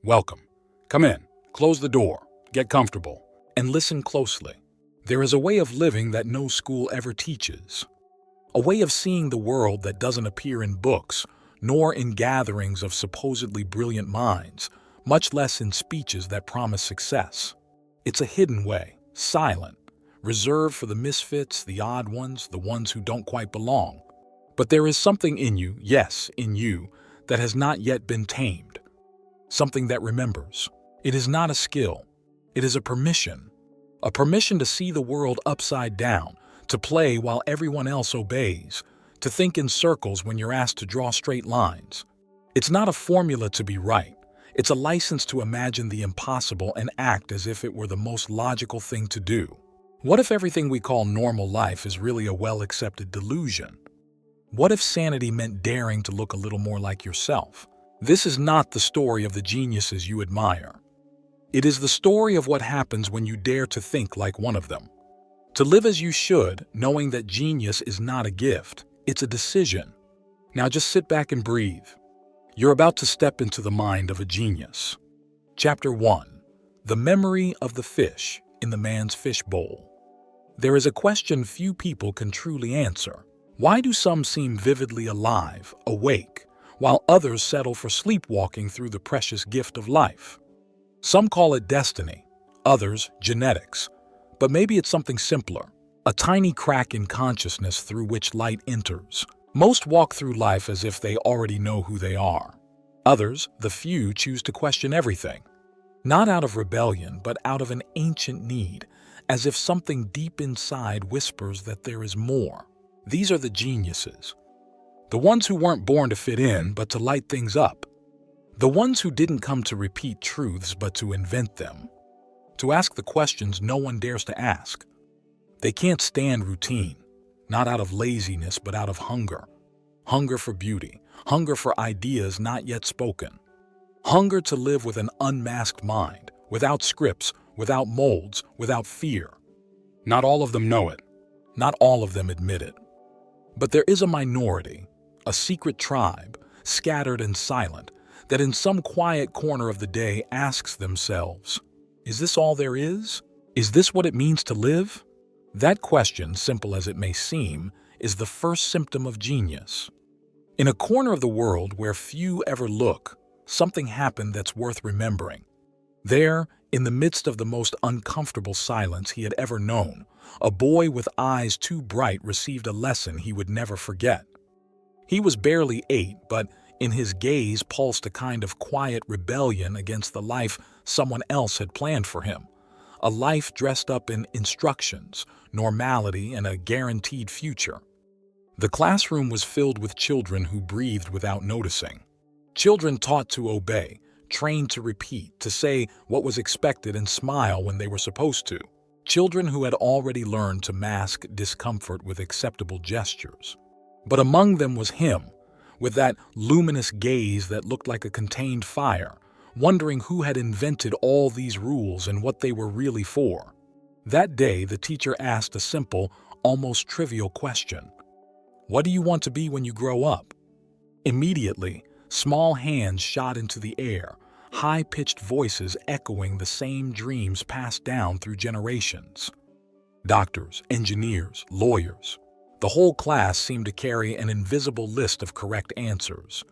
Welcome. Come in, close the door, get comfortable, and listen closely. There is a way of living that no school ever teaches. A way of seeing the world that doesn't appear in books, nor in gatherings of supposedly brilliant minds, much less in speeches that promise success. It's a hidden way, silent, reserved for the misfits, the odd ones, the ones who don't quite belong. But there is something in you, yes, in you, that has not yet been tamed. Something that remembers. It is not a skill. It is a permission. A permission to see the world upside down, to play while everyone else obeys, to think in circles when you're asked to draw straight lines. It's not a formula to be right. It's a license to imagine the impossible and act as if it were the most logical thing to do. What if everything we call normal life is really a well-accepted delusion? What if sanity meant daring to look a little more like yourself? This is not the story of the geniuses you admire. It is the story of what happens when you dare to think like one of them. To live as you should, knowing that genius is not a gift, it's a decision. Now just sit back and breathe. You're about to step into the mind of a genius. Chapter 1. The Memory of the Fish in the Man's Fish Bowl. There is a question few people can truly answer. Why do some seem vividly alive, awake, while others settle for sleepwalking through the precious gift of life? Some call it destiny, others genetics. But maybe it's something simpler, a tiny crack in consciousness through which light enters. Most walk through life as if they already know who they are. Others, the few, choose to question everything. Not out of rebellion, but out of an ancient need, as if something deep inside whispers that there is more. These are the geniuses. The ones who weren't born to fit in, but to light things up. The ones who didn't come to repeat truths, but to invent them. To ask the questions no one dares to ask. They can't stand routine, not out of laziness, but out of hunger. Hunger for beauty, hunger for ideas not yet spoken. Hunger to live with an unmasked mind, without scripts, without molds, without fear. Not all of them know it. Not all of them admit it. But there is a minority, a secret tribe, scattered and silent, that in some quiet corner of the day asks themselves, is this all there is? Is this what it means to live? That question, simple as it may seem, is the first symptom of genius. In a corner of the world where few ever look, something happened that's worth remembering. There, in the midst of the most uncomfortable silence he had ever known, a boy with eyes too bright received a lesson he would never forget. He was barely 8, but in his gaze pulsed a kind of quiet rebellion against the life someone else had planned for him. A life dressed up in instructions, normality, and a guaranteed future. The classroom was filled with children who breathed without noticing. Children taught to obey, trained to repeat, to say what was expected and smile when they were supposed to. Children who had already learned to mask discomfort with acceptable gestures. But among them was him, with that luminous gaze that looked like a contained fire, wondering who had invented all these rules and what they were really for. That day, the teacher asked a simple, almost trivial question. What do you want to be when you grow up? Immediately, small hands shot into the air, high-pitched voices echoing the same dreams passed down through generations. Doctors, engineers, lawyers. The whole class seemed to carry an invisible list of correct answers.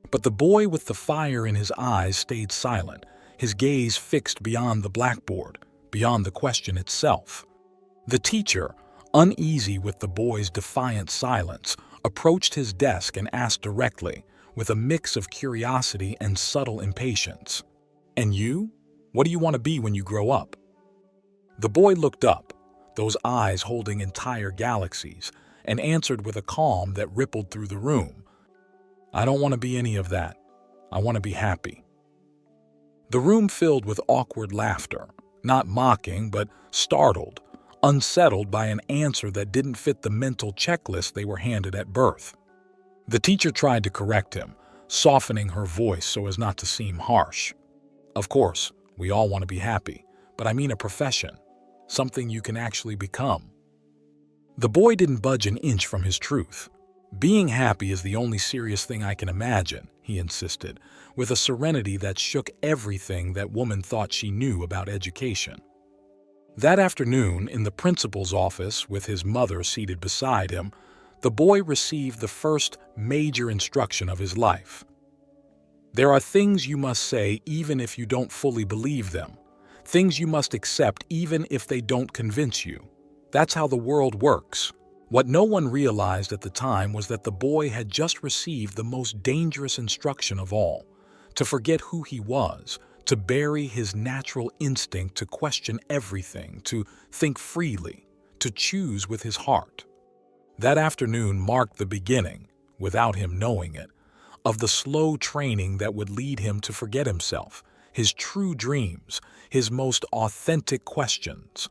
But the boy with the fire in his eyes stayed silent, his gaze fixed beyond the blackboard, beyond the question itself. The teacher, uneasy with the boy's defiant silence, approached his desk and asked directly, with a mix of curiosity and subtle impatience, "And you? What do you want to be when you grow up?" The boy looked up, those eyes holding entire galaxies, and answered with a calm that rippled through the room. "I don't want to be any of that. I want to be happy." The room filled with awkward laughter, not mocking, but startled, unsettled by an answer that didn't fit the mental checklist they were handed at birth. The teacher tried to correct him, softening her voice so as not to seem harsh. "Of course, we all want to be happy, but I mean a profession, something you can actually become." The boy didn't budge an inch from his truth. "Being happy is the only serious thing I can imagine," he insisted, with a serenity that shook everything that woman thought she knew about education. That afternoon, in the principal's office with his mother seated beside him, the boy received the first major instruction of his life. "There are things you must say even if you don't fully believe them. Things you must accept even if they don't convince you. That's how the world works." What no one realized at the time was that the boy had just received the most dangerous instruction of all: to forget who he was, to bury his natural instinct to question everything, to think freely, to choose with his heart. That afternoon marked the beginning, without him knowing it, of the slow training that would lead him to forget himself, his true dreams, his most authentic questions.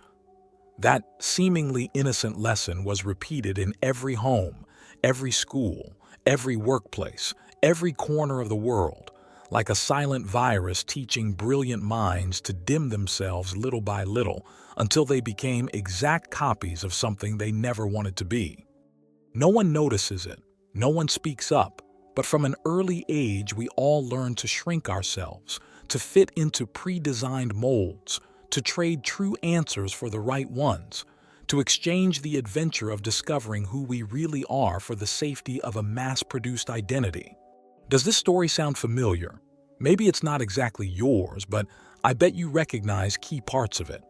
That seemingly innocent lesson was repeated in every home, every school, every workplace, every corner of the world, like a silent virus teaching brilliant minds to dim themselves little by little until they became exact copies of something they never wanted to be. No one notices it, no one speaks up, but from an early age we all learn to shrink ourselves, to fit into pre-designed molds, to trade true answers for the right ones, to exchange the adventure of discovering who we really are for the safety of a mass-produced identity. Does this story sound familiar? Maybe it's not exactly yours, but I bet you recognize key parts of it.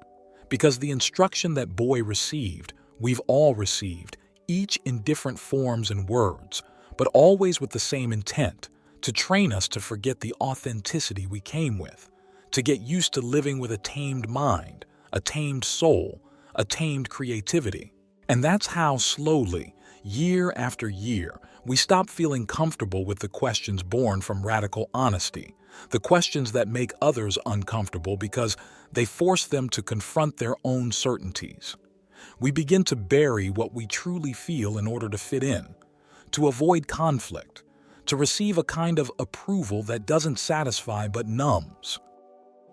Because the instruction that boy received, we've all received, each in different forms and words, but always with the same intent: to train us to forget the authenticity we came with, to get used to living with a tamed mind, a tamed soul, a tamed creativity. And that's how slowly, year after year, we stop feeling comfortable with the questions born from radical honesty, the questions that make others uncomfortable because they force them to confront their own certainties. We begin to bury what we truly feel in order to fit in, to avoid conflict, to receive a kind of approval that doesn't satisfy but numbs.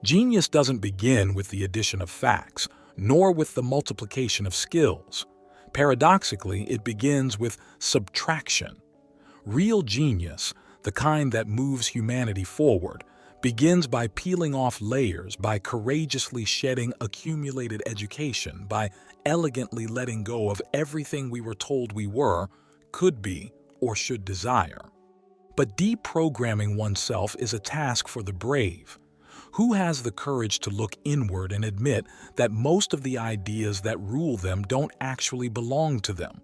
Genius doesn't begin with the addition of facts, nor with the multiplication of skills. Paradoxically, it begins with subtraction. Real genius, the kind that moves humanity forward, begins by peeling off layers, by courageously shedding accumulated education, by elegantly letting go of everything we were told we were, could be, or should desire. But deprogramming oneself is a task for the brave. Who has the courage to look inward and admit that most of the ideas that rule them don't actually belong to them?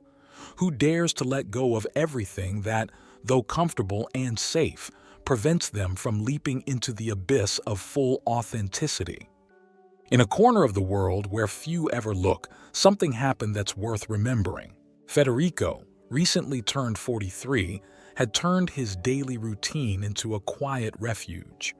Who dares to let go of everything that, though comfortable and safe, prevents them from leaping into the abyss of full authenticity? In a corner of the world where few ever look, something happened that's worth remembering. Federico, recently turned 43, had turned his daily routine into a quiet refuge.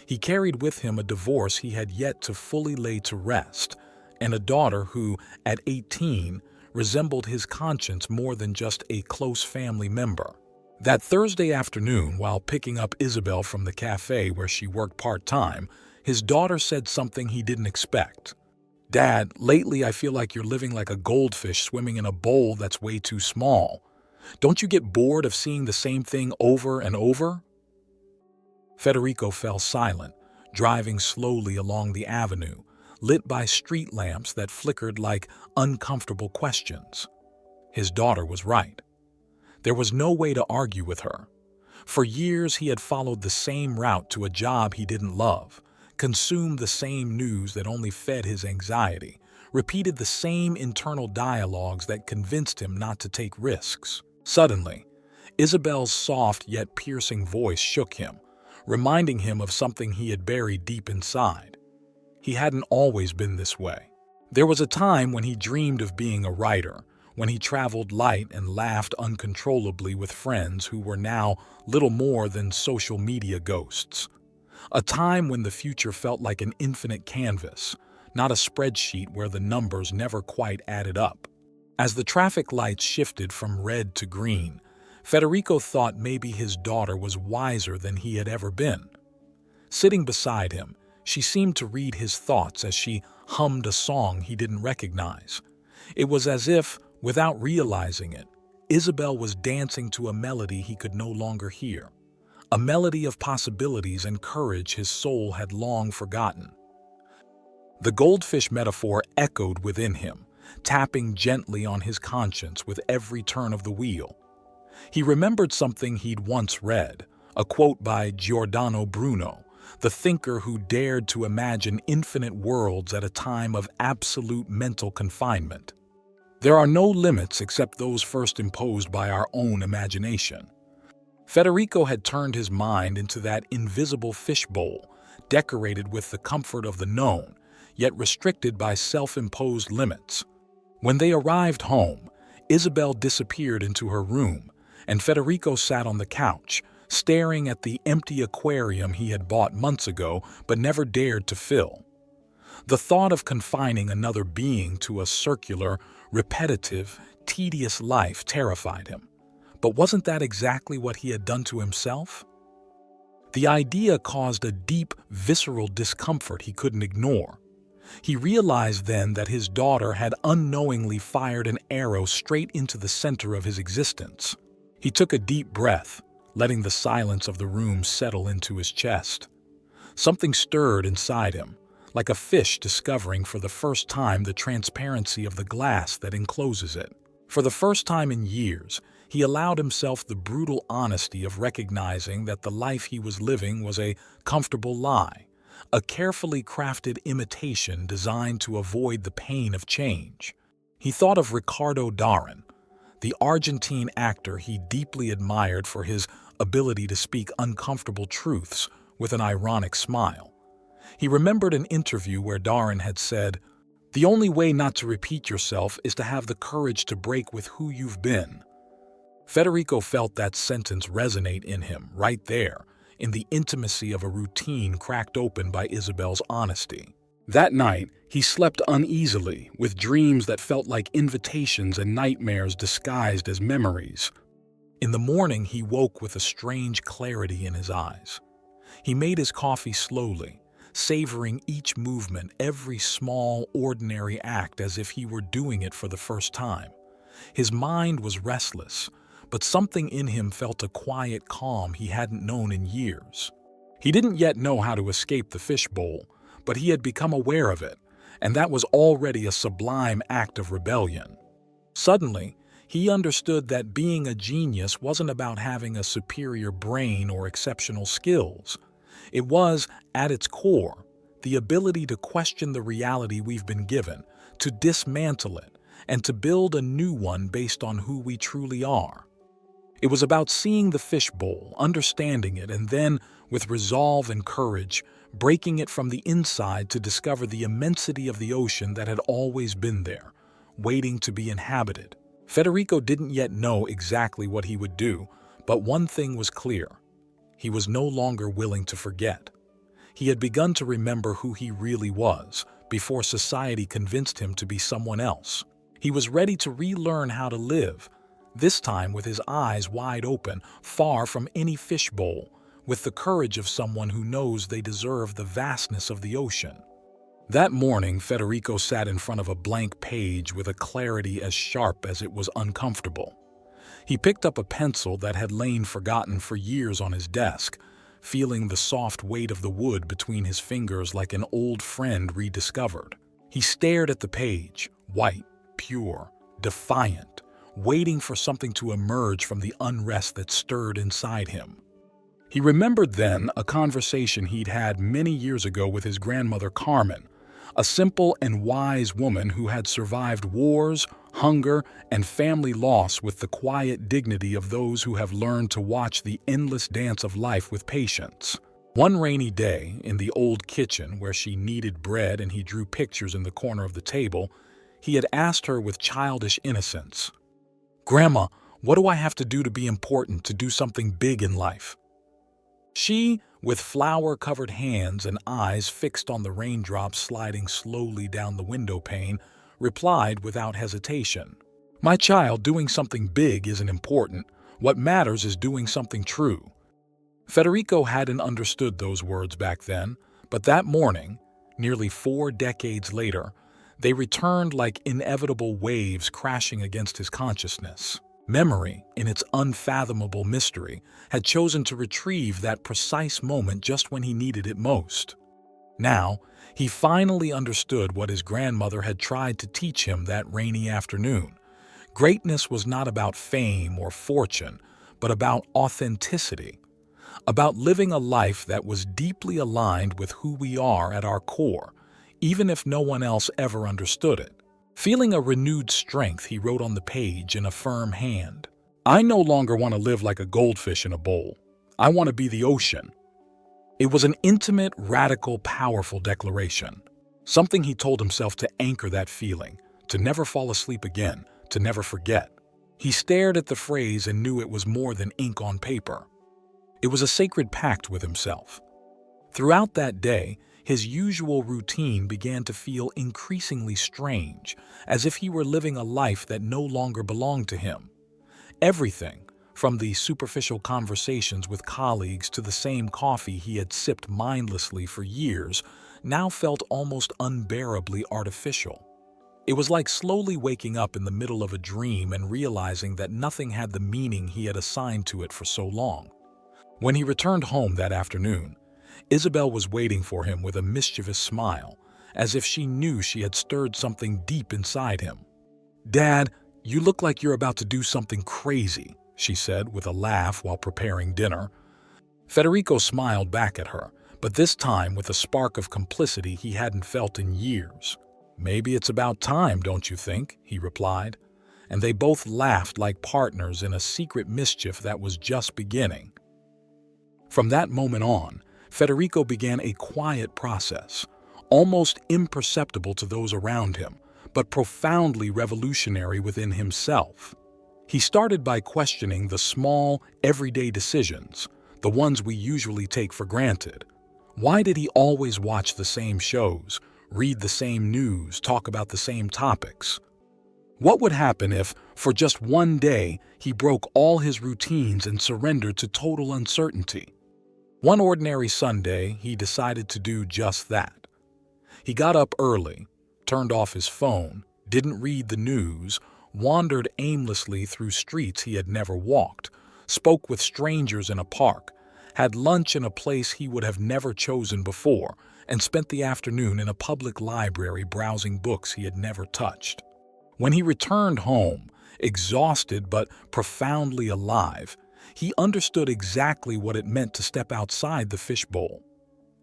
He carried with him a divorce he had yet to fully lay to rest, and a daughter who, at 18, resembled his conscience more than just a close family member. That Thursday afternoon, while picking up Isabel from the cafe where she worked part-time, his daughter said something he didn't expect. "Dad, lately I feel like you're living like a goldfish swimming in a bowl that's way too small. Don't you get bored of seeing the same thing over and over?" Federico fell silent, driving slowly along the avenue, lit by street lamps that flickered like uncomfortable questions. His daughter was right. There was no way to argue with her. For years he had followed the same route to a job he didn't love, consumed the same news that only fed his anxiety, repeated the same internal dialogues that convinced him not to take risks. Suddenly, Isabel's soft yet piercing voice shook him, reminding him of something he had buried deep inside. He hadn't always been this way. There was a time when he dreamed of being a writer, when he traveled light and laughed uncontrollably with friends who were now little more than social media ghosts. A time when the future felt like an infinite canvas, not a spreadsheet where the numbers never quite added up. As the traffic lights shifted from red to green, Federico thought maybe his daughter was wiser than he had ever been. Sitting beside him, she seemed to read his thoughts as she hummed a song he didn't recognize. It was as if, without realizing it, Isabel was dancing to a melody he could no longer hear, a melody of possibilities and courage his soul had long forgotten. The goldfish metaphor echoed within him, tapping gently on his conscience with every turn of the wheel. He remembered something he'd once read, a quote by Giordano Bruno, the thinker who dared to imagine infinite worlds at a time of absolute mental confinement. There are no limits except those first imposed by our own imagination. Federico had turned his mind into that invisible fishbowl, decorated with the comfort of the known, yet restricted by self-imposed limits. When they arrived home, Isabel disappeared into her room, and Federico sat on the couch, staring at the empty aquarium he had bought months ago but never dared to fill. The thought of confining another being to a circular, repetitive, tedious life terrified him. But wasn't that exactly what he had done to himself? The idea caused a deep, visceral discomfort he couldn't ignore. He realized then that his daughter had unknowingly fired an arrow straight into the center of his existence. He took a deep breath, letting the silence of the room settle into his chest. Something stirred inside him, like a fish discovering for the first time the transparency of the glass that encloses it. For the first time in years, he allowed himself the brutal honesty of recognizing that the life he was living was a comfortable lie, a carefully crafted imitation designed to avoid the pain of change. He thought of Ricardo Darín, the Argentine actor he deeply admired for his ability to speak uncomfortable truths with an ironic smile. He remembered an interview where Darín had said, "The only way not to repeat yourself is to have the courage to break with who you've been." Federico felt that sentence resonate in him right there, in the intimacy of a routine cracked open by Isabel's honesty. That night, he slept uneasily, with dreams that felt like invitations and nightmares disguised as memories. In the morning, he woke with a strange clarity in his eyes. He made his coffee slowly, savoring each movement, every small, ordinary act as if he were doing it for the first time. His mind was restless, but something in him felt a quiet calm he hadn't known in years. He didn't yet know how to escape the fishbowl, but he had become aware of it, and that was already a sublime act of rebellion. Suddenly, he understood that being a genius wasn't about having a superior brain or exceptional skills. It was, at its core, the ability to question the reality we've been given, to dismantle it, and to build a new one based on who we truly are. It was about seeing the fishbowl, understanding it, and then, with resolve and courage, breaking it from the inside to discover the immensity of the ocean that had always been there, waiting to be inhabited. Federico didn't yet know exactly what he would do, but one thing was clear. He was no longer willing to forget. He had begun to remember who he really was, before society convinced him to be someone else. He was ready to relearn how to live, this time with his eyes wide open, far from any fishbowl, with the courage of someone who knows they deserve the vastness of the ocean. That morning, Federico sat in front of a blank page with a clarity as sharp as it was uncomfortable. He picked up a pencil that had lain forgotten for years on his desk, feeling the soft weight of the wood between his fingers like an old friend rediscovered. He stared at the page, white, pure, defiant, waiting for something to emerge from the unrest that stirred inside him. He remembered then a conversation he'd had many years ago with his grandmother Carmen, a simple and wise woman who had survived wars, hunger, and family loss with the quiet dignity of those who have learned to watch the endless dance of life with patience. One rainy day, in the old kitchen where she kneaded bread and he drew pictures in the corner of the table, he had asked her with childish innocence, "Grandma, what do I have to do to be important, to do something big in life?" She, with flour-covered hands and eyes fixed on the raindrops sliding slowly down the window pane, replied without hesitation, "My child, doing something big isn't important. What matters is doing something true." Federico hadn't understood those words back then, but that morning, nearly 4 decades later, they returned like inevitable waves crashing against his consciousness. Memory, in its unfathomable mystery, had chosen to retrieve that precise moment just when he needed it most. Now, he finally understood what his grandmother had tried to teach him that rainy afternoon. Greatness was not about fame or fortune, but about authenticity, about living a life that was deeply aligned with who we are at our core, even if no one else ever understood it. Feeling a renewed strength, he wrote on the page in a firm hand, "I no longer want to live like a goldfish in a bowl. I want to be the ocean." It was an intimate, radical, powerful declaration, something he told himself to anchor that feeling, to never fall asleep again, to never forget. He stared at the phrase and knew it was more than ink on paper. It was a sacred pact with himself. Throughout that day, his usual routine began to feel increasingly strange, as if he were living a life that no longer belonged to him. Everything, from the superficial conversations with colleagues to the same coffee he had sipped mindlessly for years, now felt almost unbearably artificial. It was like slowly waking up in the middle of a dream and realizing that nothing had the meaning he had assigned to it for so long. When he returned home that afternoon, Isabel was waiting for him with a mischievous smile, as if she knew she had stirred something deep inside him. "Dad, you look like you're about to do something crazy," she said with a laugh while preparing dinner. Federico smiled back at her, but this time with a spark of complicity he hadn't felt in years. "Maybe it's about time, don't you think?" he replied, and they both laughed like partners in a secret mischief that was just beginning. From that moment on, Federico began a quiet process, almost imperceptible to those around him, but profoundly revolutionary within himself. He started by questioning the small, everyday decisions, the ones we usually take for granted. Why did he always watch the same shows, read the same news, talk about the same topics? What would happen if, for just one day, he broke all his routines and surrendered to total uncertainty? One ordinary Sunday, he decided to do just that. He got up early, turned off his phone, didn't read the news, wandered aimlessly through streets he had never walked, spoke with strangers in a park, had lunch in a place he would have never chosen before, and spent the afternoon in a public library browsing books he had never touched. When he returned home, exhausted but profoundly alive, he understood exactly what it meant to step outside the fishbowl.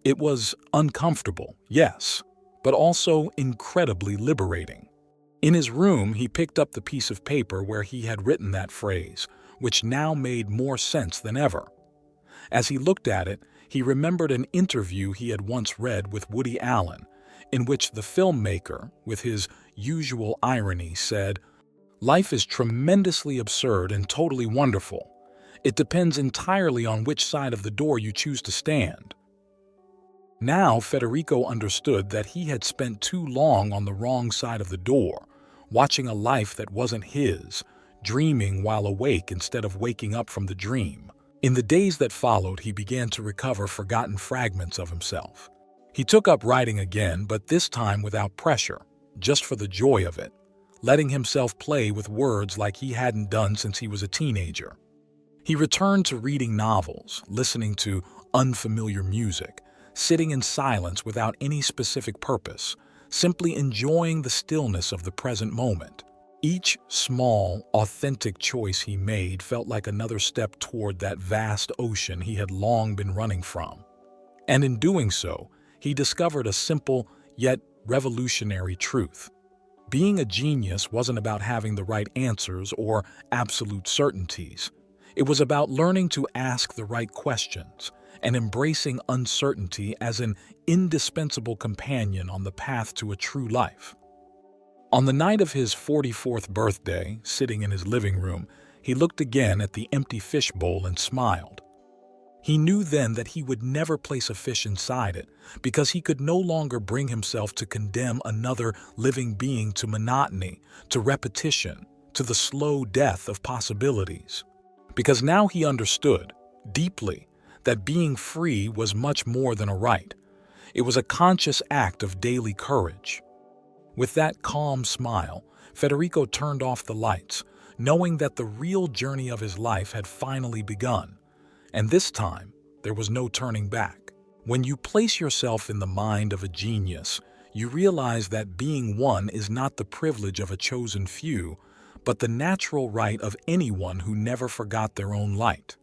It was uncomfortable, yes, but also incredibly liberating. In his room, he picked up the piece of paper where he had written that phrase, which now made more sense than ever. As he looked at it, he remembered an interview he had once read with Woody Allen, in which the filmmaker, with his usual irony, said, "Life is tremendously absurd and totally wonderful. It depends entirely on which side of the door you choose to stand." Now Federico understood that he had spent too long on the wrong side of the door, watching a life that wasn't his, dreaming while awake instead of waking up from the dream. In the days that followed, he began to recover forgotten fragments of himself. He took up writing again, but this time without pressure, just for the joy of it, letting himself play with words like he hadn't done since he was a teenager. He returned to reading novels, listening to unfamiliar music, sitting in silence without any specific purpose, simply enjoying the stillness of the present moment. Each small, authentic choice he made felt like another step toward that vast ocean he had long been running from. And in doing so, he discovered a simple yet revolutionary truth. Being a genius wasn't about having the right answers or absolute certainties. It was about learning to ask the right questions and embracing uncertainty as an indispensable companion on the path to a true life. On the night of his 44th birthday, sitting in his living room, he looked again at the empty fishbowl and smiled. He knew then that he would never place a fish inside it because he could no longer bring himself to condemn another living being to monotony, to repetition, to the slow death of possibilities. Because now he understood, deeply, that being free was much more than a right. It was a conscious act of daily courage. With that calm smile, Federico turned off the lights, knowing that the real journey of his life had finally begun. And this time, there was no turning back. When you place yourself in the mind of a genius, you realize that being one is not the privilege of a chosen few, but the natural right of anyone who never forgot their own light.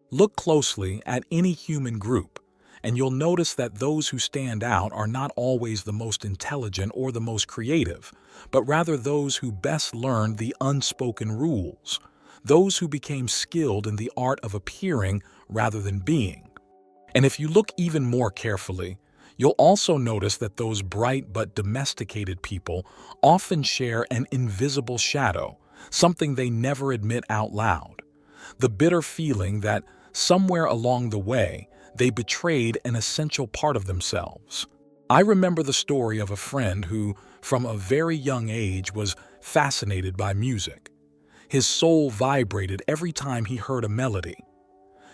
Look closely at any human group, and you'll notice that those who stand out are not always the most intelligent or the most creative, but rather those who best learned the unspoken rules, those who became skilled in the art of appearing rather than being. And if you look even more carefully, you'll also notice that those bright but domesticated people often share an invisible shadow, something they never admit out loud. The bitter feeling that somewhere along the way, they betrayed an essential part of themselves. I remember the story of a friend who, from a very young age, was fascinated by music. His soul vibrated every time he heard a melody.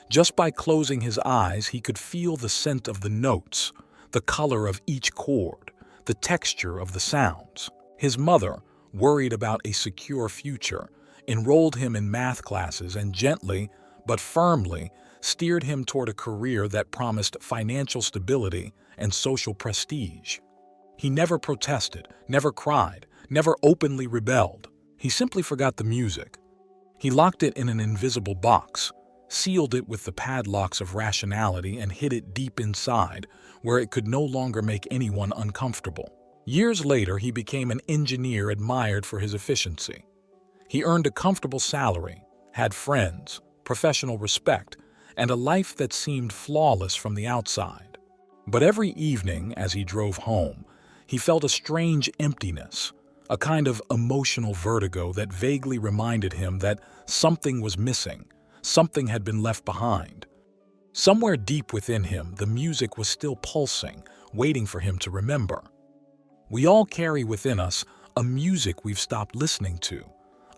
Just by closing his eyes, he could feel the scent of the notes, the color of each chord, the texture of the sounds. His mother, worried about a secure future, enrolled him in math classes and gently, but firmly, steered him toward a career that promised financial stability and social prestige. He never protested, never cried, never openly rebelled. He simply forgot the music. He locked it in an invisible box, sealed it with the padlocks of rationality, and hid it deep inside, where it could no longer make anyone uncomfortable. Years later, he became an engineer admired for his efficiency. He earned a comfortable salary, had friends, professional respect, and a life that seemed flawless from the outside. But every evening, as he drove home, he felt a strange emptiness, a kind of emotional vertigo that vaguely reminded him that something was missing, something had been left behind. Somewhere deep within him, the music was still pulsing, waiting for him to remember. We all carry within us a music we've stopped listening to,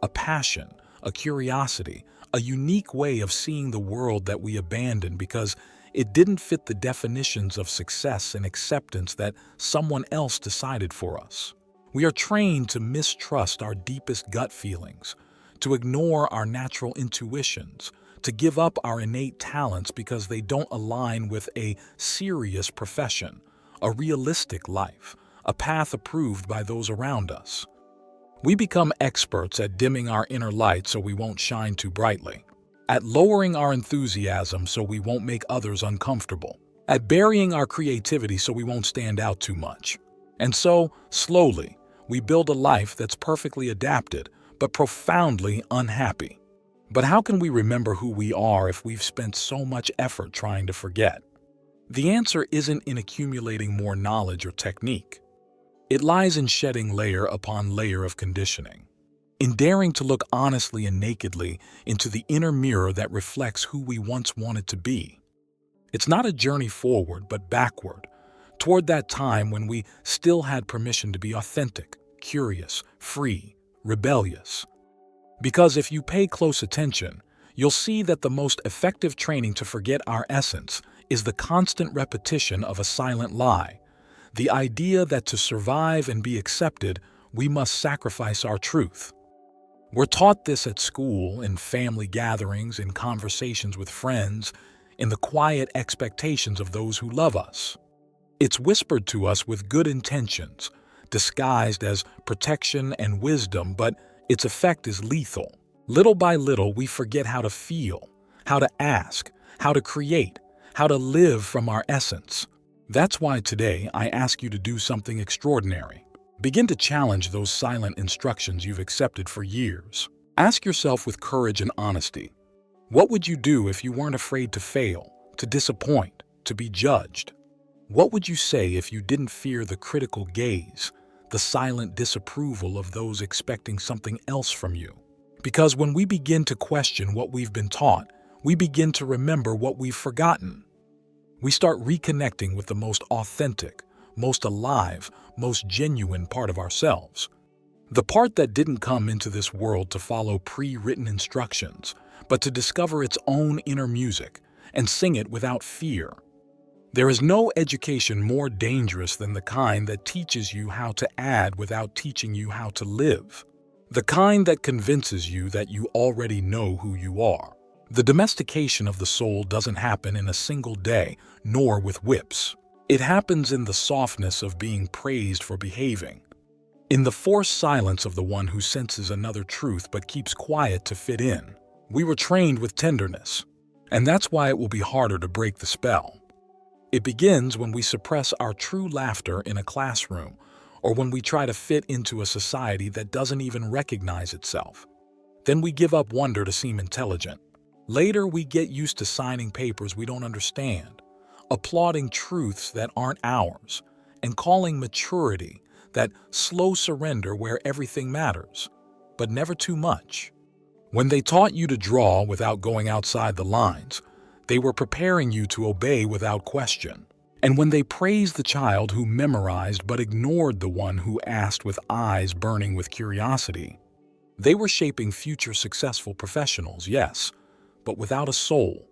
a passion, a curiosity, a unique way of seeing the world that we abandoned because it didn't fit the definitions of success and acceptance that someone else decided for us. We are trained to mistrust our deepest gut feelings, to ignore our natural intuitions, to give up our innate talents because they don't align with a serious profession, a realistic life, a path approved by those around us. We become experts at dimming our inner light so we won't shine too brightly, at lowering our enthusiasm so we won't make others uncomfortable, at burying our creativity so we won't stand out too much. And so, slowly, we build a life that's perfectly adapted, but profoundly unhappy. But how can we remember who we are if we've spent so much effort trying to forget? The answer isn't in accumulating more knowledge or technique. It lies in shedding layer upon layer of conditioning, in daring to look honestly and nakedly into the inner mirror that reflects who we once wanted to be. It's not a journey forward, but backward, toward that time when we still had permission to be authentic, curious, free, rebellious. Because if you pay close attention, you'll see that the most effective training to forget our essence is the constant repetition of a silent lie, the idea that to survive and be accepted, we must sacrifice our truth. We're taught this at school, in family gatherings, in conversations with friends, in the quiet expectations of those who love us. It's whispered to us with good intentions, disguised as protection and wisdom, but its effect is lethal. Little by little, we forget how to feel, how to ask, how to create, how to live from our essence. That's why today I ask you to do something extraordinary. Begin to challenge those silent instructions you've accepted for years. Ask yourself with courage and honesty, what would you do if you weren't afraid to fail, to disappoint, to be judged? What would you say if you didn't fear the critical gaze, the silent disapproval of those expecting something else from you? Because when we begin to question what we've been taught, we begin to remember what we've forgotten. We start reconnecting with the most authentic, most alive, most genuine part of ourselves. The part that didn't come into this world to follow pre-written instructions, but to discover its own inner music and sing it without fear. There is no education more dangerous than the kind that teaches you how to add without teaching you how to live. The kind that convinces you that you already know who you are. The domestication of the soul doesn't happen in a single day, nor with whips. It happens in the softness of being praised for behaving, in the forced silence of the one who senses another truth but keeps quiet to fit in. We were trained with tenderness, and that's why it will be harder to break the spell. It begins when we suppress our true laughter in a classroom, or when we try to fit into a society that doesn't even recognize itself. Then we give up wonder to seem intelligent. Later, we get used to signing papers we don't understand, applauding truths that aren't ours, and calling maturity that slow surrender where everything matters, but never too much. When they taught you to draw without going outside the lines, they were preparing you to obey without question. And when they praised the child who memorized but ignored the one who asked with eyes burning with curiosity, they were shaping future successful professionals, yes, but without a soul.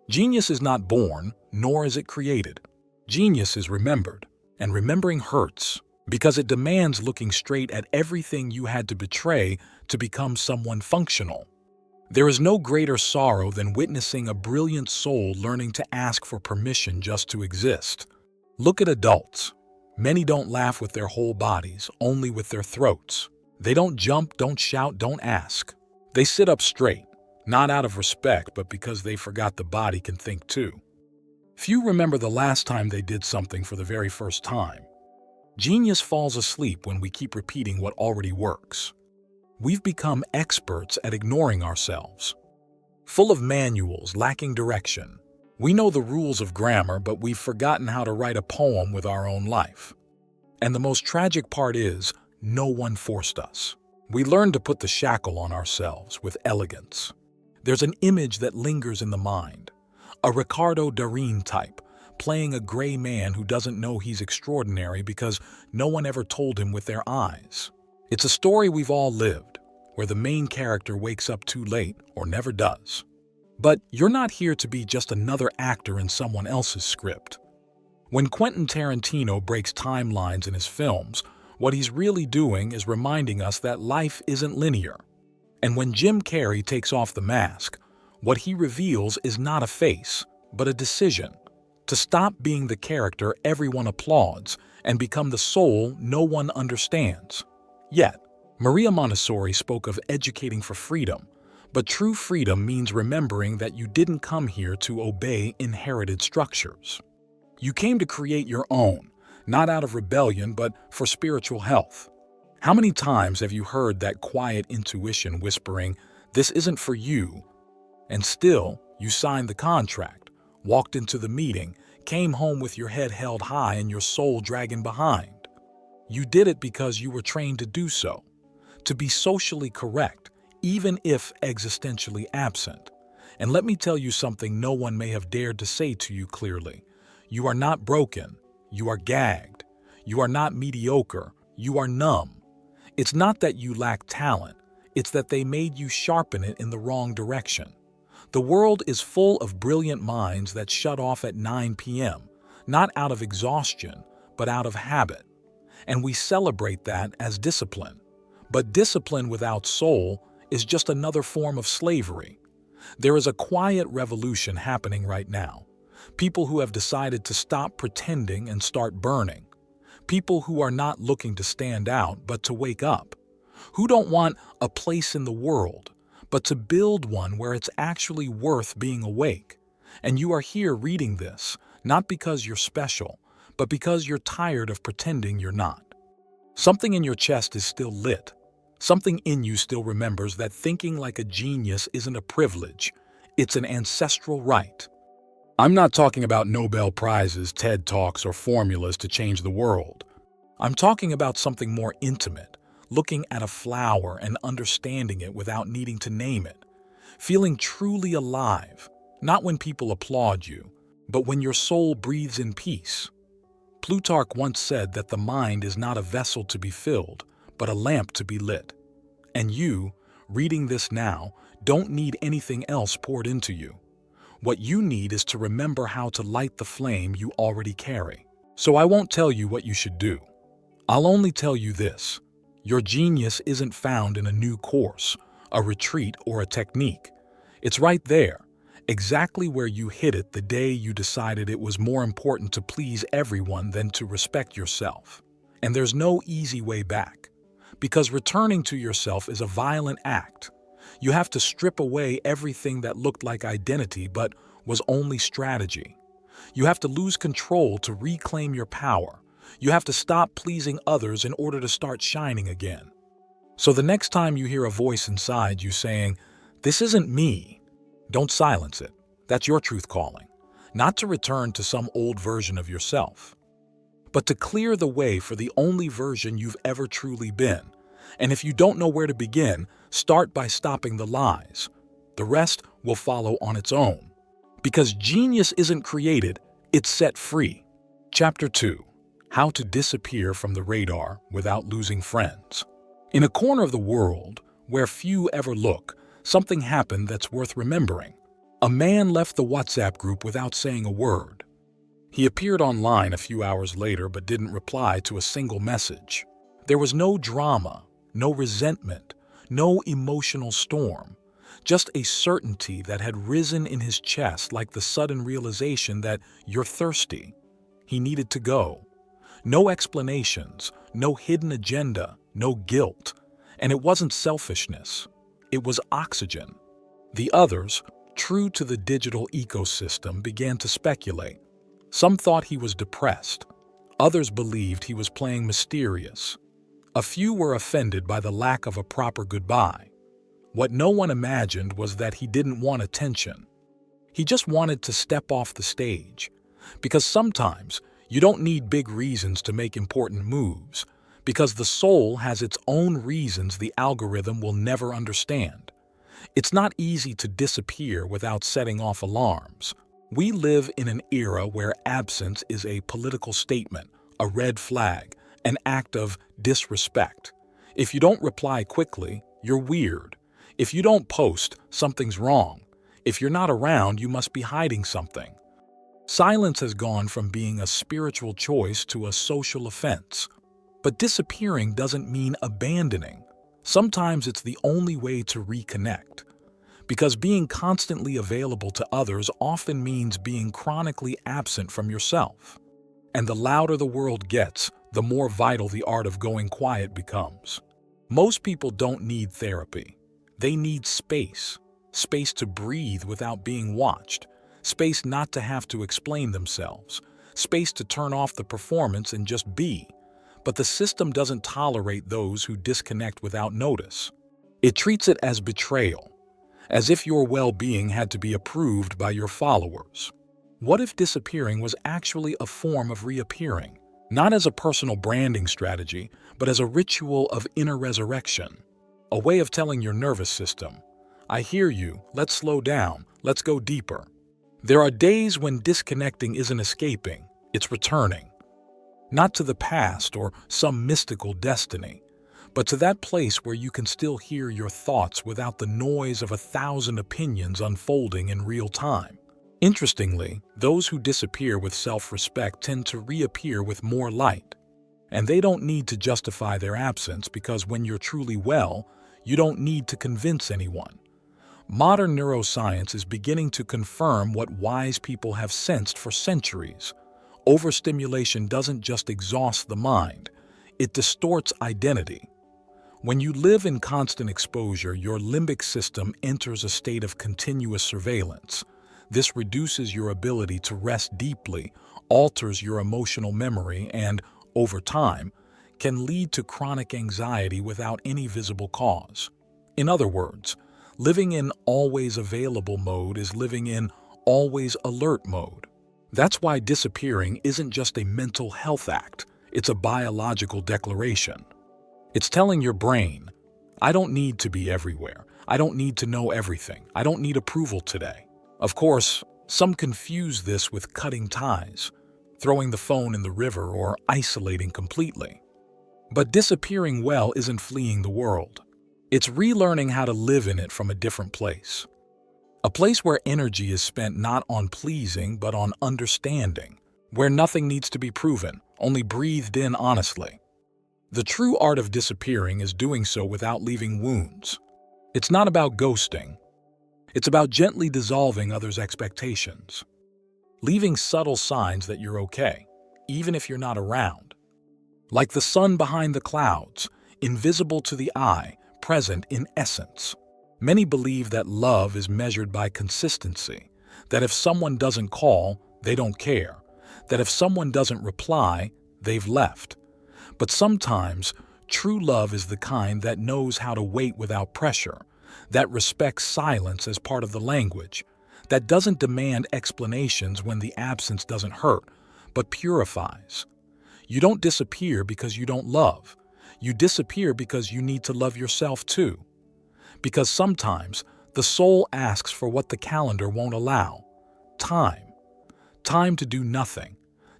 Genius is not born, nor is it created. Genius is remembered, and remembering hurts, because it demands looking straight at everything you had to betray to become someone functional. There is no greater sorrow than witnessing a brilliant soul learning to ask for permission just to exist. Look at adults. Many don't laugh with their whole bodies, only with their throats. They don't jump, don't shout, don't ask. They sit up straight, not out of respect, but because they forgot the body can think too. Few remember the last time they did something for the very first time. Genius falls asleep when we keep repeating what already works. We've become experts at ignoring ourselves. Full of manuals, lacking direction. We know the rules of grammar, but we've forgotten how to write a poem with our own life. And the most tragic part is, no one forced us. We learned to put the shackle on ourselves with elegance. There's an image that lingers in the mind. A Ricardo Darín type, playing a gray man who doesn't know he's extraordinary because no one ever told him with their eyes. It's a story we've all lived, where the main character wakes up too late or never does. But you're not here to be just another actor in someone else's script. When Quentin Tarantino breaks timelines in his films, what he's really doing is reminding us that life isn't linear. And when Jim Carrey takes off the mask, what he reveals is not a face, but a decision. To stop being the character everyone applauds and become the soul no one understands. Yet, Maria Montessori spoke of educating for freedom, but true freedom means remembering that you didn't come here to obey inherited structures. You came to create your own, not out of rebellion, but for spiritual health. How many times have you heard that quiet intuition whispering, "This isn't for you," and still you signed the contract, walked into the meeting, came home with your head held high and your soul dragging behind? You did it because you were trained to do so, to be socially correct, even if existentially absent. And let me tell you something no one may have dared to say to you clearly. You are not broken, you are gagged. You are not mediocre, you are numb. It's not that you lack talent, it's that they made you sharpen it in the wrong direction. The world is full of brilliant minds that shut off at 9 p.m., not out of exhaustion, but out of habit. And we celebrate that as discipline. But discipline without soul is just another form of slavery. There is a quiet revolution happening right now. People who have decided to stop pretending and start burning. People who are not looking to stand out, but to wake up. Who don't want a place in the world, but to build one where it's actually worth being awake. And you are here reading this, not because you're special, but because you're tired of pretending you're not. Something in your chest is still lit. Something in you still remembers that thinking like a genius isn't a privilege, it's an ancestral right. I'm not talking about Nobel Prizes, TED Talks, or formulas to change the world. I'm talking about something more intimate, looking at a flower and understanding it without needing to name it. Feeling truly alive, not when people applaud you, but when your soul breathes in peace. Plutarch once said that the mind is not a vessel to be filled, but a lamp to be lit. And you, reading this now, don't need anything else poured into you. What you need is to remember how to light the flame you already carry. So I won't tell you what you should do. I'll only tell you this. Your genius isn't found in a new course, a retreat, or a technique. It's right there, exactly where you hid it the day you decided it was more important to please everyone than to respect yourself. And there's no easy way back, because returning to yourself is a violent act. You have to strip away everything that looked like identity but was only strategy. You have to lose control to reclaim your power. You have to stop pleasing others in order to start shining again. So the next time you hear a voice inside you saying, "This isn't me," don't silence it. That's your truth calling. Not to return to some old version of yourself, but to clear the way for the only version you've ever truly been. And if you don't know where to begin, start by stopping the lies. The rest will follow on its own. Because genius isn't created, it's set free. Chapter 2. How to disappear from the radar without losing friends. In a corner of the world, where few ever look, something happened that's worth remembering. A man left the WhatsApp group without saying a word. He appeared online a few hours later but didn't reply to a single message. There was no drama, no resentment, no emotional storm, just a certainty that had risen in his chest like the sudden realization that you're thirsty. He needed to go. No explanations, no hidden agenda, no guilt. And it wasn't selfishness. It was oxygen. The others, true to the digital ecosystem, began to speculate. Some thought he was depressed. Others believed he was playing mysterious. A few were offended by the lack of a proper goodbye. What no one imagined was that he didn't want attention. He just wanted to step off the stage. Because sometimes you don't need big reasons to make important moves, because the soul has its own reasons the algorithm will never understand. It's not easy to disappear without setting off alarms. We live in an era where absence is a political statement, a red flag, an act of disrespect. If you don't reply quickly, you're weird. If you don't post, something's wrong. If you're not around, you must be hiding something. Silence has gone from being a spiritual choice to a social offense. But disappearing doesn't mean abandoning. Sometimes it's the only way to reconnect. Because being constantly available to others often means being chronically absent from yourself. And the louder the world gets, the more vital the art of going quiet becomes. Most people don't need therapy. They need space. Space to breathe without being watched. Space not to have to explain themselves. Space to turn off the performance and just be. But the system doesn't tolerate those who disconnect without notice. It treats it as betrayal, as if your well-being had to be approved by your followers. What if disappearing was actually a form of reappearing? Not as a personal branding strategy, but as a ritual of inner resurrection. A way of telling your nervous system, "I hear you, let's slow down, let's go deeper." There are days when disconnecting isn't escaping, it's returning. Not to the past or some mystical destiny, but to that place where you can still hear your thoughts without the noise of 1,000 opinions unfolding in real time. Interestingly, those who disappear with self-respect tend to reappear with more light. And they don't need to justify their absence because when you're truly well, you don't need to convince anyone. Modern neuroscience is beginning to confirm what wise people have sensed for centuries. Overstimulation doesn't just exhaust the mind, it distorts identity. When you live in constant exposure, your limbic system enters a state of continuous surveillance. This reduces your ability to rest deeply, alters your emotional memory, and, over time, can lead to chronic anxiety without any visible cause. In other words, living in always available mode is living in always alert mode. That's why disappearing isn't just a mental health act, it's a biological declaration. It's telling your brain, "I don't need to be everywhere. I don't need to know everything. I don't need approval today." Of course, some confuse this with cutting ties, throwing the phone in the river, or isolating completely. But disappearing well isn't fleeing the world. It's relearning how to live in it from a different place. A place where energy is spent not on pleasing but on understanding, where nothing needs to be proven, only breathed in honestly. The true art of disappearing is doing so without leaving wounds. It's not about ghosting. It's about gently dissolving others' expectations, leaving subtle signs that you're okay, even if you're not around. Like the sun behind the clouds, invisible to the eye, present in essence. Many believe that love is measured by consistency, that if someone doesn't call, they don't care, that if someone doesn't reply, they've left. But sometimes, true love is the kind that knows how to wait without pressure, that respects silence as part of the language, that doesn't demand explanations when the absence doesn't hurt, but purifies. You don't disappear because you don't love. You disappear because you need to love yourself too. Because sometimes the soul asks for what the calendar won't allow. Time. Time to do nothing.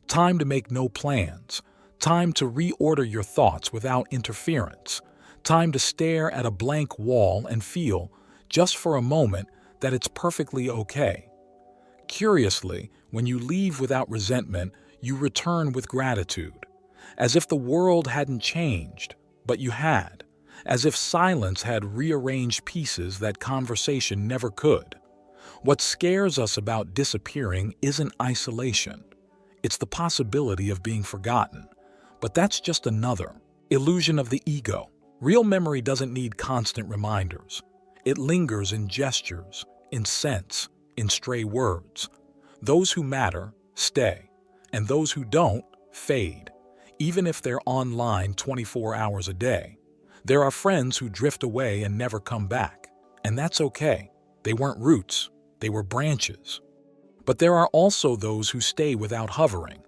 Time to make no plans. Time to reorder your thoughts without interference. Time to stare at a blank wall and feel, just for a moment, that it's perfectly okay. Curiously, when you leave without resentment, you return with gratitude, as if the world hadn't changed, but you had, as if silence had rearranged pieces that conversation never could. What scares us about disappearing isn't isolation. It's the possibility of being forgotten. But that's just another illusion of the ego. Real memory doesn't need constant reminders. It lingers in gestures, in scents, in stray words. Those who matter stay, and those who don't fade, even if they're online 24 hours a day. There are friends who drift away and never come back, and that's okay. They weren't roots, they were branches. But there are also those who stay without hovering.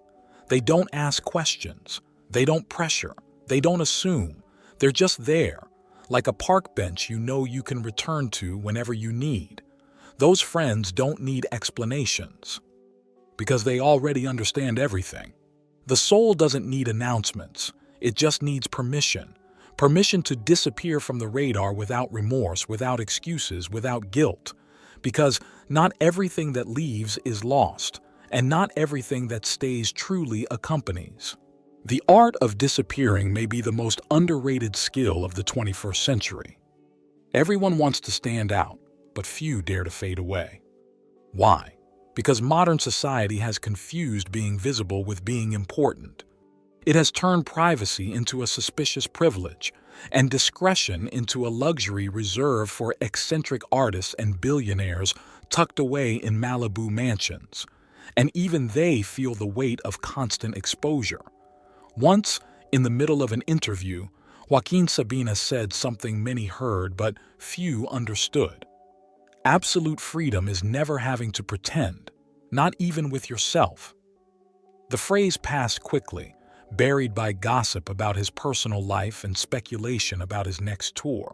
They don't ask questions, they don't pressure, they don't assume. They're just there, like a park bench you know you can return to whenever you need. Those friends don't need explanations, because they already understand everything. The soul doesn't need announcements, it just needs permission. Permission to disappear from the radar without remorse, without excuses, without guilt. Because not everything that leaves is lost, and not everything that stays truly accompanies. The art of disappearing may be the most underrated skill of the 21st century. Everyone wants to stand out, but few dare to fade away. Why? Because modern society has confused being visible with being important. It has turned privacy into a suspicious privilege, and discretion into a luxury reserved for eccentric artists and billionaires tucked away in Malibu mansions. And even they feel the weight of constant exposure. Once, in the middle of an interview, Joaquin Sabina said something many heard but few understood. Absolute freedom is never having to pretend, not even with yourself. The phrase passed quickly, buried by gossip about his personal life and speculation about his next tour.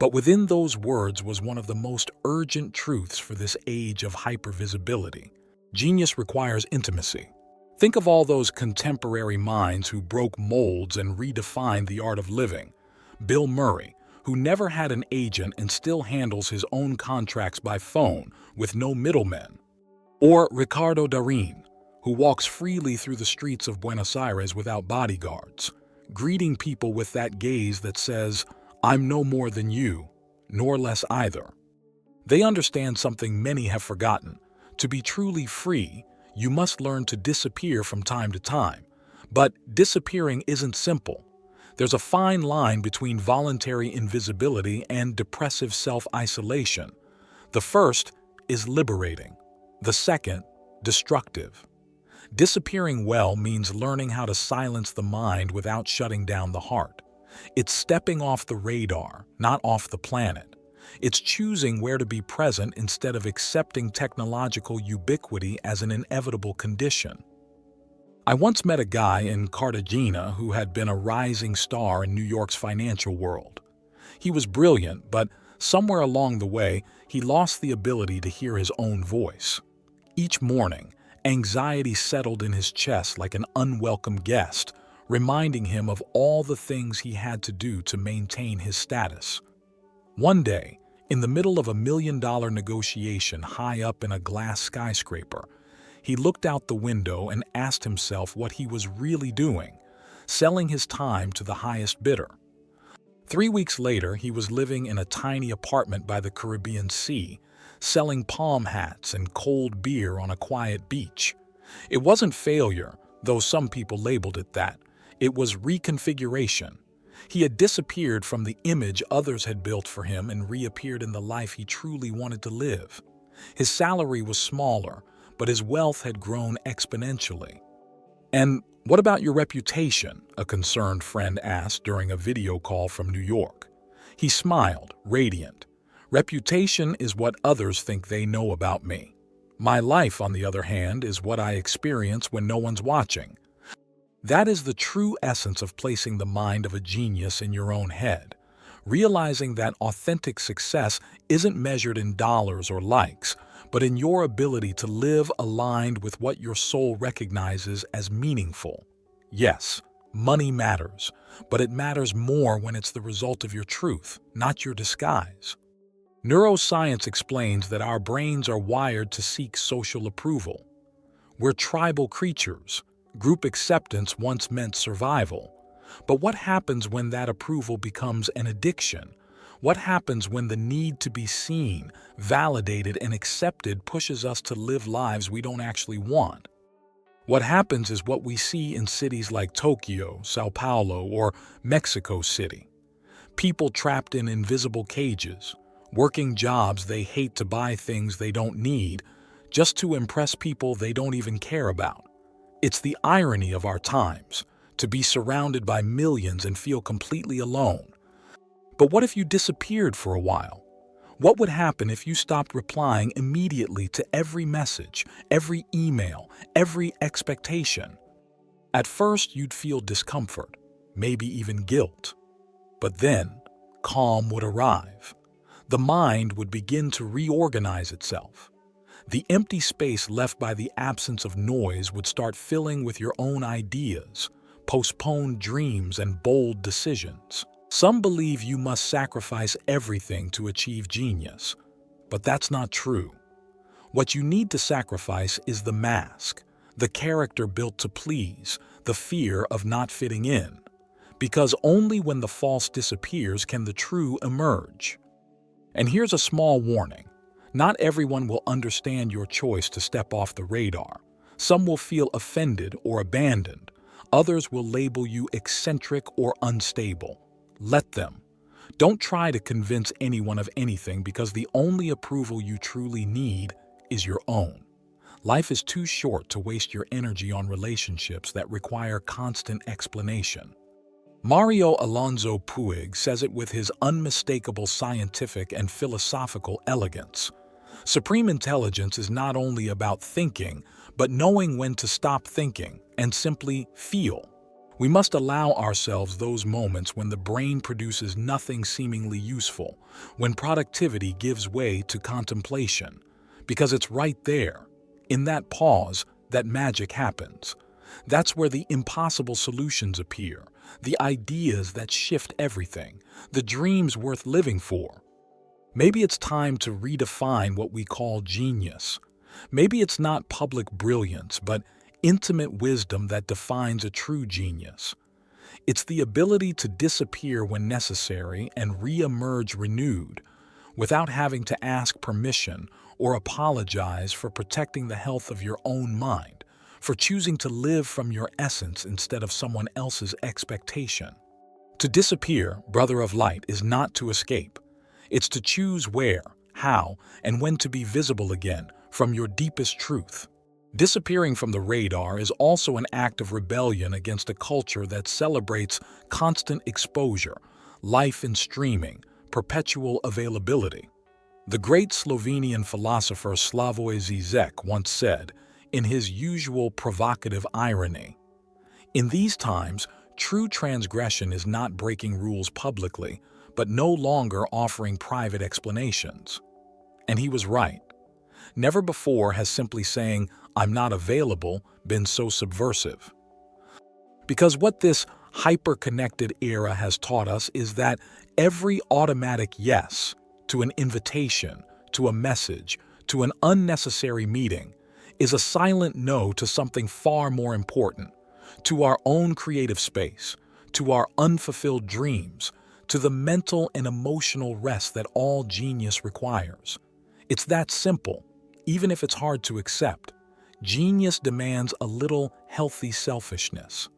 But within those words was one of the most urgent truths for this age of hypervisibility. Genius requires intimacy. Think of all those contemporary minds who broke molds and redefined the art of living. Bill Murray, who never had an agent and still handles his own contracts by phone with no middlemen. Or Ricardo Darín, who walks freely through the streets of Buenos Aires without bodyguards, greeting people with that gaze that says, "I'm no more than you, nor less either." They understand something many have forgotten. To be truly free, you must learn to disappear from time to time. But disappearing isn't simple. There's a fine line between voluntary invisibility and depressive self-isolation. The first is liberating. The second, destructive. Disappearing well means learning how to silence the mind without shutting down the heart. It's stepping off the radar, not off the planet. It's choosing where to be present instead of accepting technological ubiquity as an inevitable condition. I once met a guy in Cartagena who had been a rising star in New York's financial world. He was brilliant, but somewhere along the way, he lost the ability to hear his own voice. Each morning, anxiety settled in his chest like an unwelcome guest, reminding him of all the things he had to do to maintain his status. One day, in the middle of $1 million negotiation high up in a glass skyscraper, he looked out the window and asked himself what he was really doing, selling his time to the highest bidder. 3 weeks later, he was living in a tiny apartment by the Caribbean Sea, selling palm hats and cold beer on a quiet beach. It wasn't failure, though some people labeled it that. It was reconfiguration. He had disappeared from the image others had built for him and reappeared in the life he truly wanted to live. His salary was smaller, but his wealth had grown exponentially. "And what about your reputation?" a concerned friend asked during a video call from New York. He smiled, radiant. "Reputation is what others think they know about me. My life, on the other hand, is what I experience when no one's watching." That is the true essence of placing the mind of a genius in your own head, realizing that authentic success isn't measured in dollars or likes, but in your ability to live aligned with what your soul recognizes as meaningful. Yes, money matters, but it matters more when it's the result of your truth, not your disguise. Neuroscience explains that our brains are wired to seek social approval. We're tribal creatures. Group acceptance once meant survival. But what happens when that approval becomes an addiction? What happens when the need to be seen, validated, and accepted pushes us to live lives we don't actually want? What happens is what we see in cities like Tokyo, Sao Paulo, or Mexico City. People trapped in invisible cages, working jobs they hate to buy things they don't need, just to impress people they don't even care about. It's the irony of our times, to be surrounded by millions and feel completely alone. But what if you disappeared for a while? What would happen if you stopped replying immediately to every message, every email, every expectation? At first, you'd feel discomfort, maybe even guilt. But then, calm would arrive. The mind would begin to reorganize itself. The empty space left by the absence of noise would start filling with your own ideas, postponed dreams, and bold decisions. Some believe you must sacrifice everything to achieve genius, but that's not true. What you need to sacrifice is the mask, the character built to please, the fear of not fitting in. Because only when the false disappears can the true emerge. And here's a small warning. Not everyone will understand your choice to step off the radar. Some will feel offended or abandoned. Others will label you eccentric or unstable. Let them. Don't try to convince anyone of anything, because the only approval you truly need is your own. Life is too short to waste your energy on relationships that require constant explanation. Mario Alonso Puig says it with his unmistakable scientific and philosophical elegance. Supreme intelligence is not only about thinking, but knowing when to stop thinking and simply feel. We must allow ourselves those moments when the brain produces nothing seemingly useful, when productivity gives way to contemplation, because it's right there, in that pause, that magic happens. That's where the impossible solutions appear, the ideas that shift everything, the dreams worth living for. Maybe it's time to redefine what we call genius. Maybe it's not public brilliance, but intimate wisdom that defines a true genius. It's the ability to disappear when necessary and re-emerge renewed, without having to ask permission or apologize for protecting the health of your own mind, for choosing to live from your essence instead of someone else's expectation. To disappear, brother of light, is not to escape. It's to choose where, how, and when to be visible again from your deepest truth. Disappearing from the radar is also an act of rebellion against a culture that celebrates constant exposure, life in streaming, perpetual availability. The great Slovenian philosopher Slavoj Žižek once said, in his usual provocative irony, "In these times, true transgression is not breaking rules publicly, but no longer offering private explanations." And he was right. Never before has simply saying, "I'm not available," been so subversive. Because what this hyper-connected era has taught us is that every automatic yes to an invitation, to a message, to an unnecessary meeting is a silent no to something far more important. to our own creative space, to our unfulfilled dreams, to the mental and emotional rest that all genius requires. It's that simple, even if it's hard to accept. Genius demands a little healthy selfishness.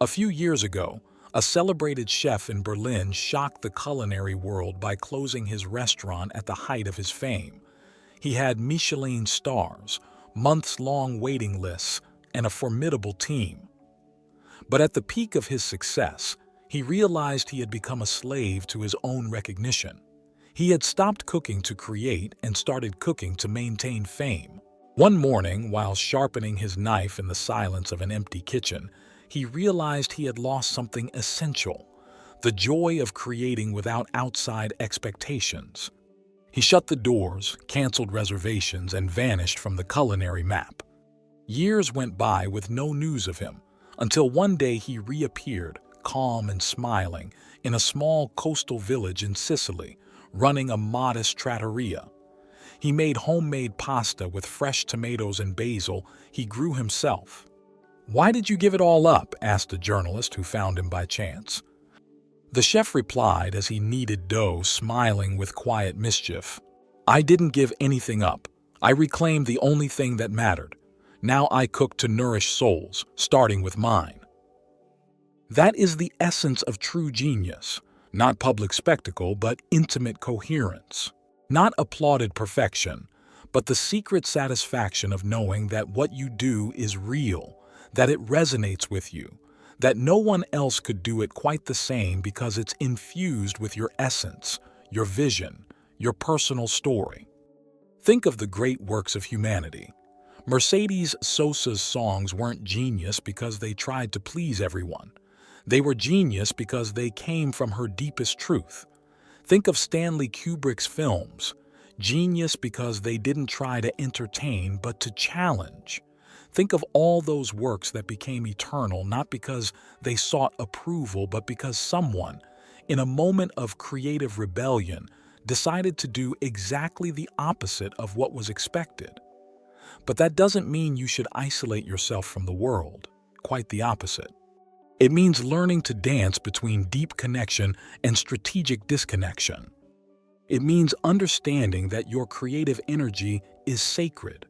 A few years ago, a celebrated chef in Berlin shocked the culinary world by closing his restaurant at the height of his fame. He had Michelin stars, months-long waiting lists, and a formidable team. But at the peak of his success, he realized he had become a slave to his own recognition. He had stopped cooking to create and started cooking to maintain fame. One morning, while sharpening his knife in the silence of an empty kitchen, he realized he had lost something essential: the joy of creating without outside expectations. He shut the doors, canceled reservations, and vanished from the culinary map. Years went by with no news of him, until one day he reappeared, calm and smiling, in a small coastal village in Sicily, running a modest trattoria. He made homemade pasta with fresh tomatoes and basil he grew himself. "Why did you give it all up?" asked a journalist who found him by chance. The chef replied as he kneaded dough, smiling with quiet mischief. "I didn't give anything up. I reclaimed the only thing that mattered. Now I cook to nourish souls, starting with mine." That is the essence of true genius, not public spectacle, but intimate coherence. Not applauded perfection, but the secret satisfaction of knowing that what you do is real, that it resonates with you, that no one else could do it quite the same because it's infused with your essence, your vision, your personal story. Think of the great works of humanity. Mercedes Sosa's songs weren't genius because they tried to please everyone. They were genius because they came from her deepest truth. Think of Stanley Kubrick's films. Genius because they didn't try to entertain but to challenge. Think of all those works that became eternal not because they sought approval but because someone, in a moment of creative rebellion, decided to do exactly the opposite of what was expected. But that doesn't mean you should isolate yourself from the world. Quite the opposite. It means learning to dance between deep connection and strategic disconnection. It means understanding that your creative energy is sacred,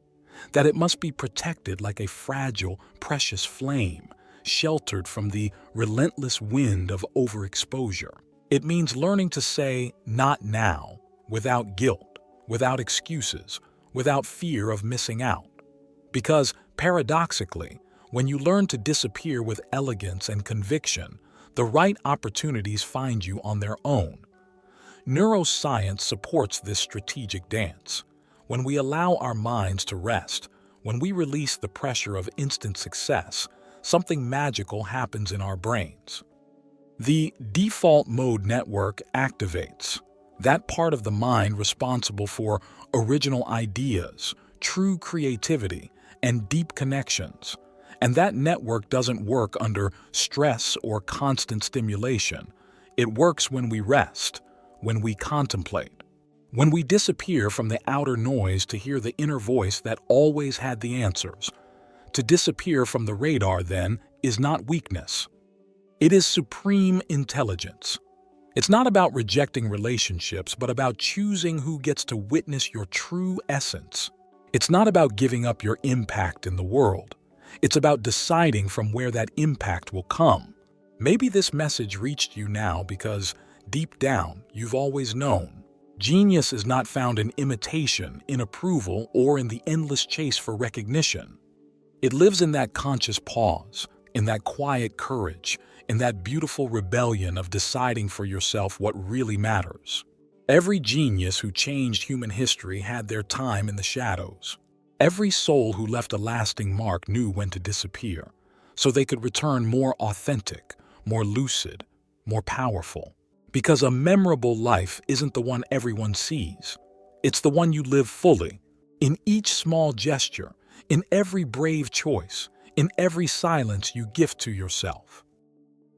that it must be protected like a fragile, precious flame, sheltered from the relentless wind of overexposure. It means learning to say, "not now," without guilt, without excuses, without fear of missing out. Because, paradoxically, when you learn to disappear with elegance and conviction, the right opportunities find you on their own. Neuroscience supports this strategic dance. When we allow our minds to rest, when we release the pressure of instant success, something magical happens in our brains. The default mode network activates, that part of the mind responsible for original ideas, true creativity, and deep connections. And that network doesn't work under stress or constant stimulation. It works when we rest, when we contemplate, when we disappear from the outer noise to hear the inner voice that always had the answers. To disappear from the radar, then, is not weakness. It is supreme intelligence. It's not about rejecting relationships, but about choosing who gets to witness your true essence. It's not about giving up your impact in the world. It's about deciding from where that impact will come. Maybe this message reached you now because, deep down, you've always known. Genius is not found in imitation, in approval, or in the endless chase for recognition. It lives in that conscious pause, in that quiet courage, in that beautiful rebellion of deciding for yourself what really matters. Every genius who changed human history had their time in the shadows. Every soul who left a lasting mark knew when to disappear, so they could return more authentic, more lucid, more powerful. Because a memorable life isn't the one everyone sees. It's the one you live fully, in each small gesture, in every brave choice, in every silence you gift to yourself.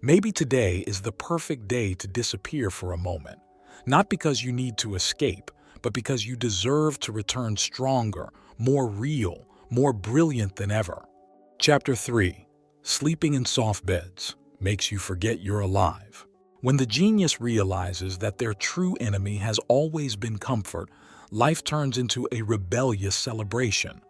Maybe today is the perfect day to disappear for a moment, not because you need to escape, but because you deserve to return stronger, more real, more brilliant than ever. Chapter 3. Sleeping in soft beds makes you forget you're alive. When the genius realizes that their true enemy has always been comfort, life turns into a rebellious celebration.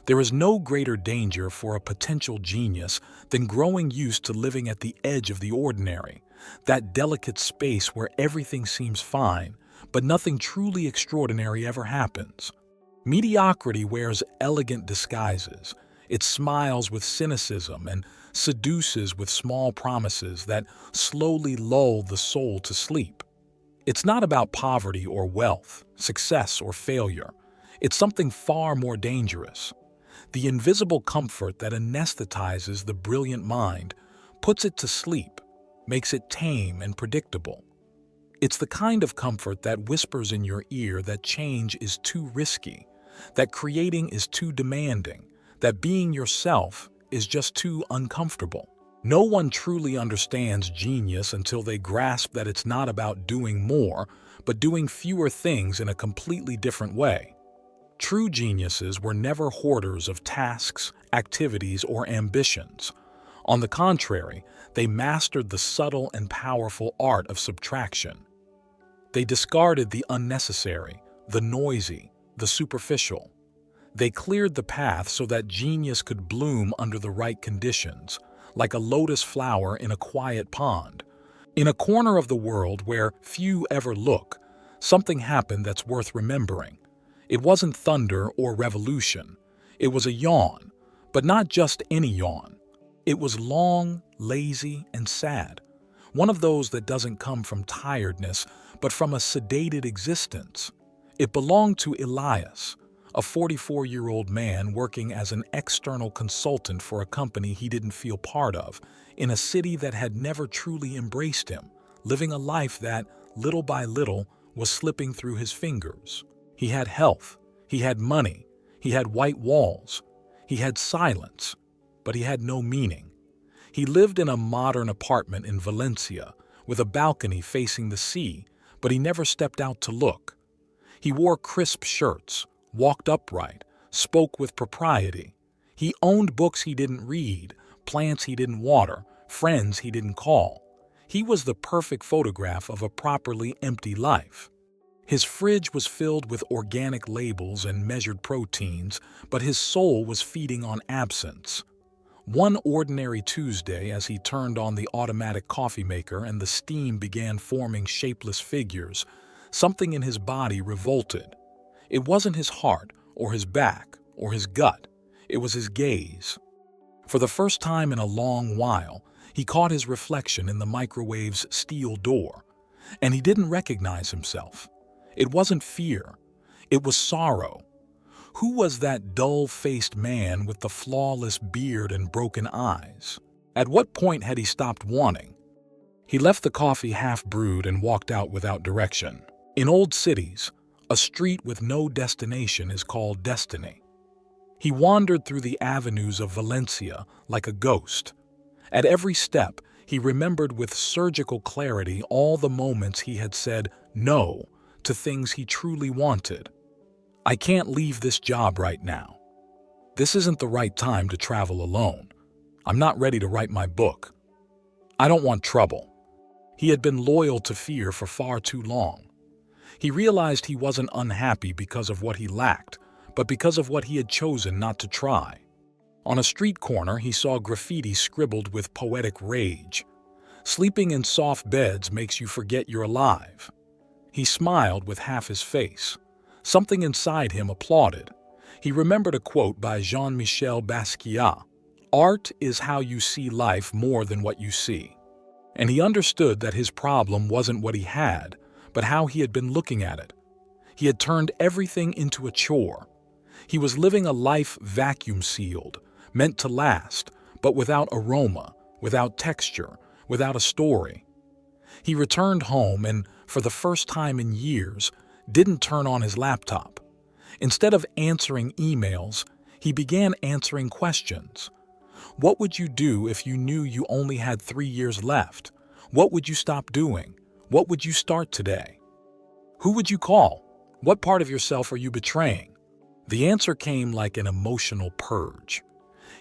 There is no greater danger for a potential genius than growing used to living at the edge of the ordinary, that delicate space where everything seems fine, but nothing truly extraordinary ever happens. Mediocrity wears elegant disguises. It smiles with cynicism and seduces with small promises that slowly lull the soul to sleep. It's not about poverty or wealth, success or failure. It's something far more dangerous. The invisible comfort that anesthetizes the brilliant mind, puts it to sleep, makes it tame and predictable. It's the kind of comfort that whispers in your ear that change is too risky, that creating is too demanding, that being yourself is just too uncomfortable. No one truly understands genius until they grasp that it's not about doing more, but doing fewer things in a completely different way. True geniuses were never hoarders of tasks, activities, or ambitions. On the contrary, they mastered the subtle and powerful art of subtraction. They discarded the unnecessary, the noisy, the superficial. They cleared the path so that genius could bloom under the right conditions, like a lotus flower in a quiet pond. In a corner of the world where few ever look, something happened that's worth remembering. It wasn't thunder or revolution. It was a yawn, but not just any yawn. It was long, lazy, and sad. One of those that doesn't come from tiredness, but from a sedated existence. It belonged to Elias, a 44-year-old man working as an external consultant for a company he didn't feel part of, in a city that had never truly embraced him, living a life that, little by little, was slipping through his fingers. He had health, he had money, he had white walls, he had silence, but he had no meaning. He lived in a modern apartment in Valencia, with a balcony facing the sea, but he never stepped out to look. He wore crisp shirts, walked upright, spoke with propriety. He owned books he didn't read, plants he didn't water, friends he didn't call. He was the perfect photograph of a properly empty life. His fridge was filled with organic labels and measured proteins, but his soul was feeding on absence. One ordinary Tuesday, as he turned on the automatic coffee maker and the steam began forming shapeless figures, something in his body revolted. It wasn't his heart, or his back, or his gut. It was his gaze. For the first time in a long while, he caught his reflection in the microwave's steel door, and he didn't recognize himself. It wasn't fear. It was sorrow. Who was that dull-faced man with the flawless beard and broken eyes? At what point had he stopped wanting? He left the coffee half-brewed and walked out without direction. In old cities, a street with no destination is called destiny. He wandered through the avenues of Valencia like a ghost. At every step, he remembered with surgical clarity all the moments he had said no to things he truly wanted. I can't leave this job right now. This isn't the right time to travel alone. I'm not ready to write my book. I don't want trouble. He had been loyal to fear for far too long. He realized he wasn't unhappy because of what he lacked, but because of what he had chosen not to try. On a street corner, he saw graffiti scribbled with poetic rage. Sleeping in soft beds makes you forget you're alive. He smiled with half his face. Something inside him applauded. He remembered a quote by Jean-Michel Basquiat, "Art is how you see life more than what you see." And he understood that his problem wasn't what he had, but how he had been looking at it. He had turned everything into a chore. He was living a life vacuum-sealed, meant to last, but without aroma, without texture, without a story. He returned home and, for the first time in years, didn't turn on his laptop. Instead of answering emails, he began answering questions. What would you do if you knew you only had 3 years left? What would you stop doing? What would you start today? Who would you call? What part of yourself are you betraying? The answer came like an emotional purge.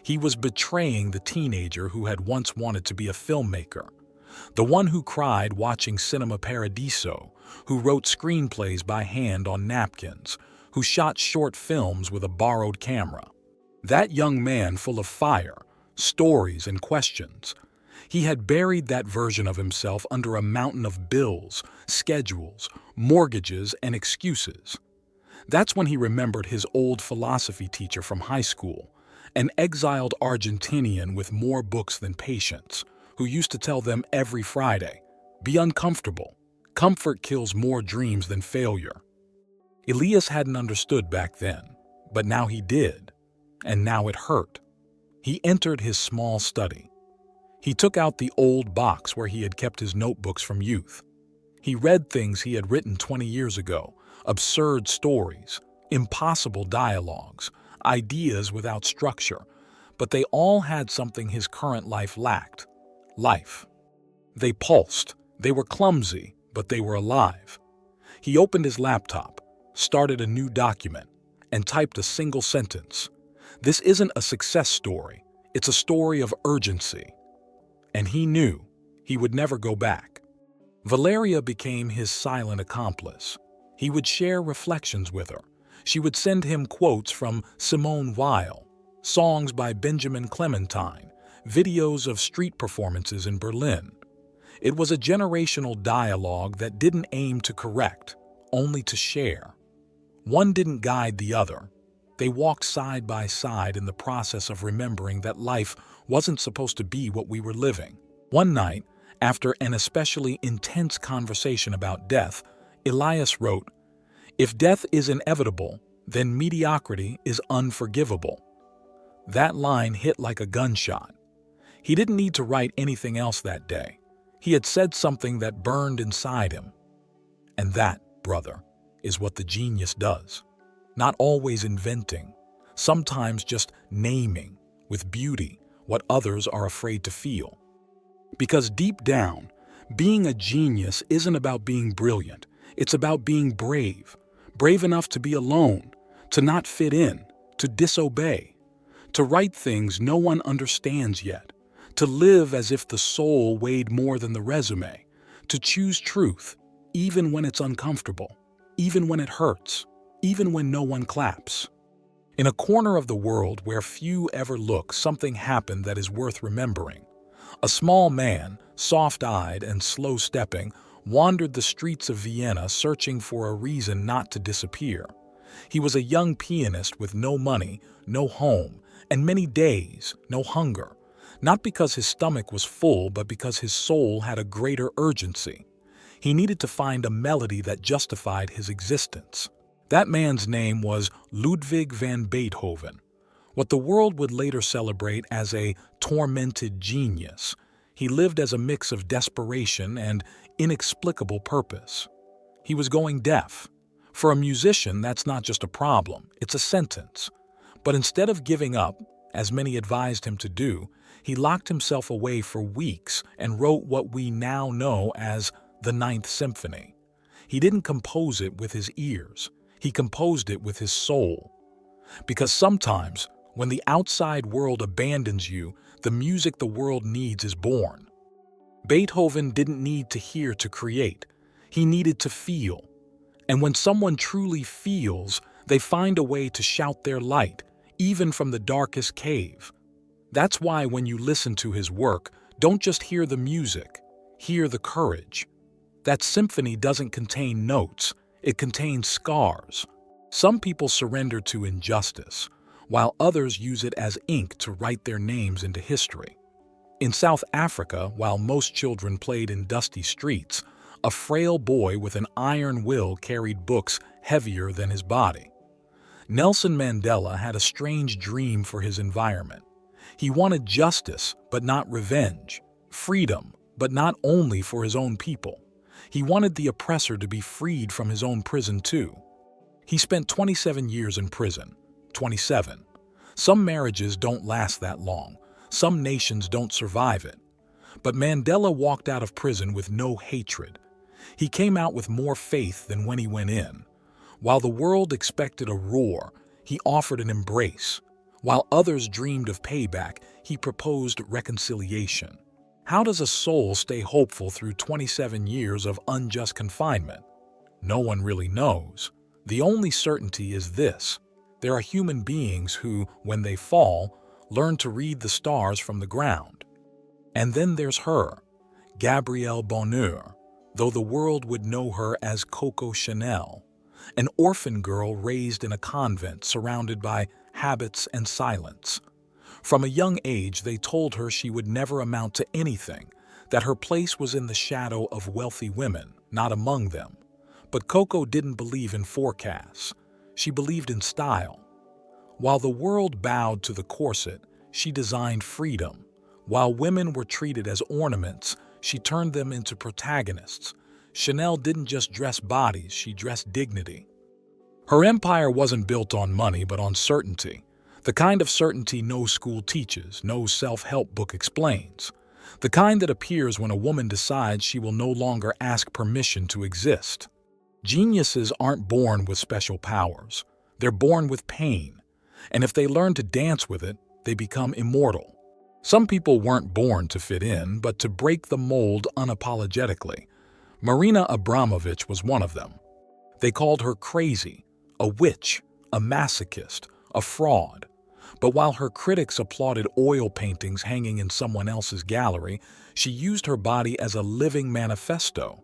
He was betraying the teenager who had once wanted to be a filmmaker, the one who cried watching Cinema Paradiso, who wrote screenplays by hand on napkins, who shot short films with a borrowed camera. That young man full of fire, stories, and questions. He had buried that version of himself under a mountain of bills, schedules, mortgages, and excuses. That's when he remembered his old philosophy teacher from high school, an exiled Argentinian with more books than patience, who used to tell them every Friday, "Be uncomfortable. Comfort kills more dreams than failure." Elias hadn't understood back then, but now he did, and now it hurt. He entered his small study. He took out the old box where he had kept his notebooks from youth. He read things he had written 20 years ago, absurd stories, impossible dialogues, ideas without structure, but they all had something his current life lacked: life. They pulsed, they were clumsy, but they were alive. He opened his laptop, started a new document, and typed a single sentence. This isn't a success story, it's a story of urgency. And he knew he would never go back. Valeria became his silent accomplice. He would share reflections with her. She would send him quotes from Simone Weil, songs by Benjamin Clementine, videos of street performances in Berlin. It was a generational dialogue that didn't aim to correct, only to share. One didn't guide the other. They walked side by side in the process of remembering that life wasn't supposed to be what we were living. One night, after an especially intense conversation about death, Elias wrote, "If death is inevitable, then mediocrity is unforgivable." That line hit like a gunshot. He didn't need to write anything else that day. He had said something that burned inside him. And that, brother, is what the genius does. Not always inventing, sometimes just naming, with beauty, what others are afraid to feel. Because deep down, being a genius isn't about being brilliant. It's about being brave. Brave enough to be alone, to not fit in, to disobey, to write things no one understands yet, to live as if the soul weighed more than the resume, to choose truth, even when it's uncomfortable, even when it hurts, even when no one claps. In a corner of the world where few ever look, something happened that is worth remembering. A small man, soft-eyed and slow-stepping, wandered the streets of Vienna searching for a reason not to disappear. He was a young pianist with no money, no home, and many days, no hunger. Not because his stomach was full, but because his soul had a greater urgency. He needed to find a melody that justified his existence. That man's name was Ludwig van Beethoven, what the world would later celebrate as a tormented genius. He lived as a mix of desperation and inexplicable purpose. He was going deaf. For a musician, that's not just a problem, it's a sentence. But instead of giving up, as many advised him to do, he locked himself away for weeks and wrote what we now know as the Ninth Symphony. He didn't compose it with his ears. He composed it with his soul. Because sometimes, when the outside world abandons you, the music the world needs is born. Beethoven didn't need to hear to create. He needed to feel. And when someone truly feels, they find a way to shout their light, even from the darkest cave. That's why when you listen to his work, don't just hear the music, hear the courage. That symphony doesn't contain notes, it contains scars. Some people surrender to injustice, while others use it as ink to write their names into history. In South Africa, while most children played in dusty streets, a frail boy with an iron will carried books heavier than his body. Nelson Mandela had a strange dream for his environment. He wanted justice, but not revenge, freedom, but not only for his own people. He wanted the oppressor to be freed from his own prison too. He spent 27 years in prison. 27. Some marriages don't last that long. Some nations don't survive it. But Mandela walked out of prison with no hatred. He came out with more faith than when he went in. While the world expected a roar, he offered an embrace. While others dreamed of payback, he proposed reconciliation. How does a soul stay hopeful through 27 years of unjust confinement? No one really knows. The only certainty is this: there are human beings who, when they fall, learn to read the stars from the ground. And then there's her, Gabrielle Bonheur, though the world would know her as Coco Chanel, an orphan girl raised in a convent surrounded by habits and silence. From a young age, they told her she would never amount to anything, that her place was in the shadow of wealthy women, not among them. But Coco didn't believe in forecasts. She believed in style. While the world bowed to the corset, she designed freedom. While women were treated as ornaments, she turned them into protagonists. Chanel didn't just dress bodies, she dressed dignity. Her empire wasn't built on money, but on certainty. The kind of certainty no school teaches, no self-help book explains. The kind that appears when a woman decides she will no longer ask permission to exist. Geniuses aren't born with special powers. They're born with pain. And if they learn to dance with it, they become immortal. Some people weren't born to fit in, but to break the mold unapologetically. Marina Abramovich was one of them. They called her crazy, a witch, a masochist, a fraud. But while her critics applauded oil paintings hanging in someone else's gallery, she used her body as a living manifesto.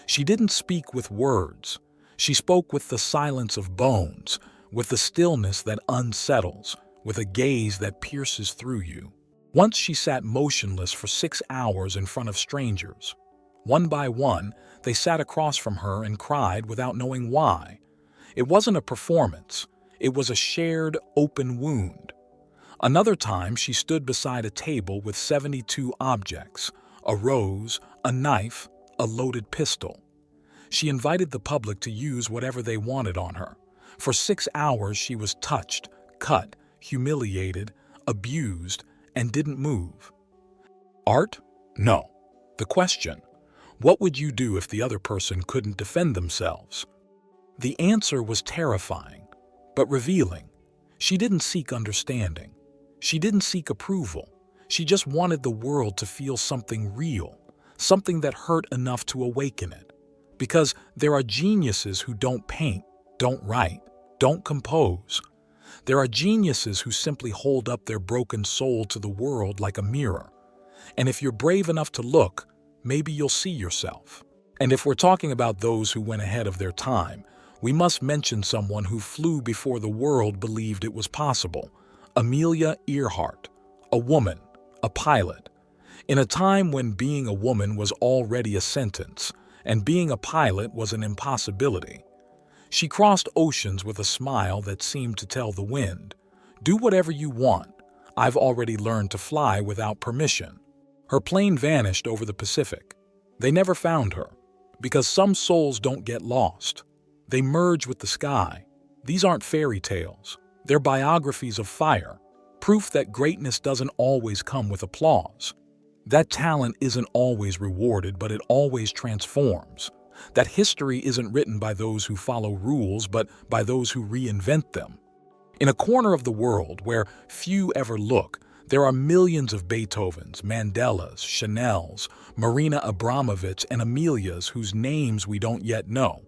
She didn't speak with words. She spoke with the silence of bones, with the stillness that unsettles, with a gaze that pierces through you. Once she sat motionless for 6 hours in front of strangers. One by one, they sat across from her and cried without knowing why. It wasn't a performance. It was a shared, open wound. Another time, she stood beside a table with 72 objects: a rose, a knife, a loaded pistol. She invited the public to use whatever they wanted on her. For 6 hours, she was touched, cut, humiliated, abused, and didn't move. Art? No. The question: what would you do if the other person couldn't defend themselves? The answer was terrifying, but revealing. She didn't seek understanding. She didn't seek approval. She just wanted the world to feel something real, something that hurt enough to awaken it. Because there are geniuses who don't paint, don't write, don't compose. There are geniuses who simply hold up their broken soul to the world like a mirror. And if you're brave enough to look, maybe you'll see yourself. And if we're talking about those who went ahead of their time, we must mention someone who flew before the world believed it was possible: Amelia Earhart, a woman, a pilot. In a time when being a woman was already a sentence, and being a pilot was an impossibility. She crossed oceans with a smile that seemed to tell the wind, "Do whatever you want. I've already learned to fly without permission." Her plane vanished over the Pacific. They never found her, because some souls don't get lost. They merge with the sky. These aren't fairy tales. They're biographies of fire, proof that greatness doesn't always come with applause. That talent isn't always rewarded, but it always transforms. That history isn't written by those who follow rules, but by those who reinvent them. In a corner of the world where few ever look, there are millions of Beethovens, Mandelas, Chanels, Marina Abramovich, and Amelias whose names we don't yet know.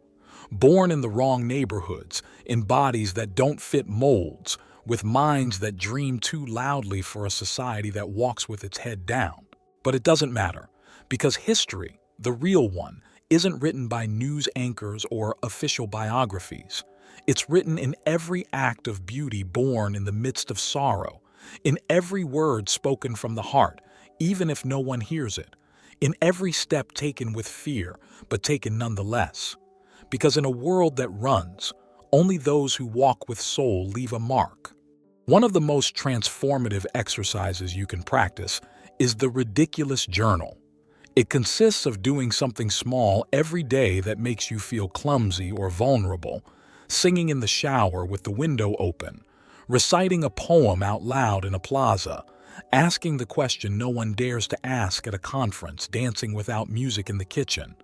Born in the wrong neighborhoods, in bodies that don't fit molds, with minds that dream too loudly for a society that walks with its head down. But it doesn't matter, because history, the real one, isn't written by news anchors or official biographies. It's written in every act of beauty born in the midst of sorrow, in every word spoken from the heart, even if no one hears it, in every step taken with fear, but taken nonetheless. Because in a world that runs, only those who walk with soul leave a mark. One of the most transformative exercises you can practice is the ridiculous journal. It consists of doing something small every day that makes you feel clumsy or vulnerable, singing in the shower with the window open, reciting a poem out loud in a plaza, asking the question no one dares to ask at a conference, dancing without music in the kitchen.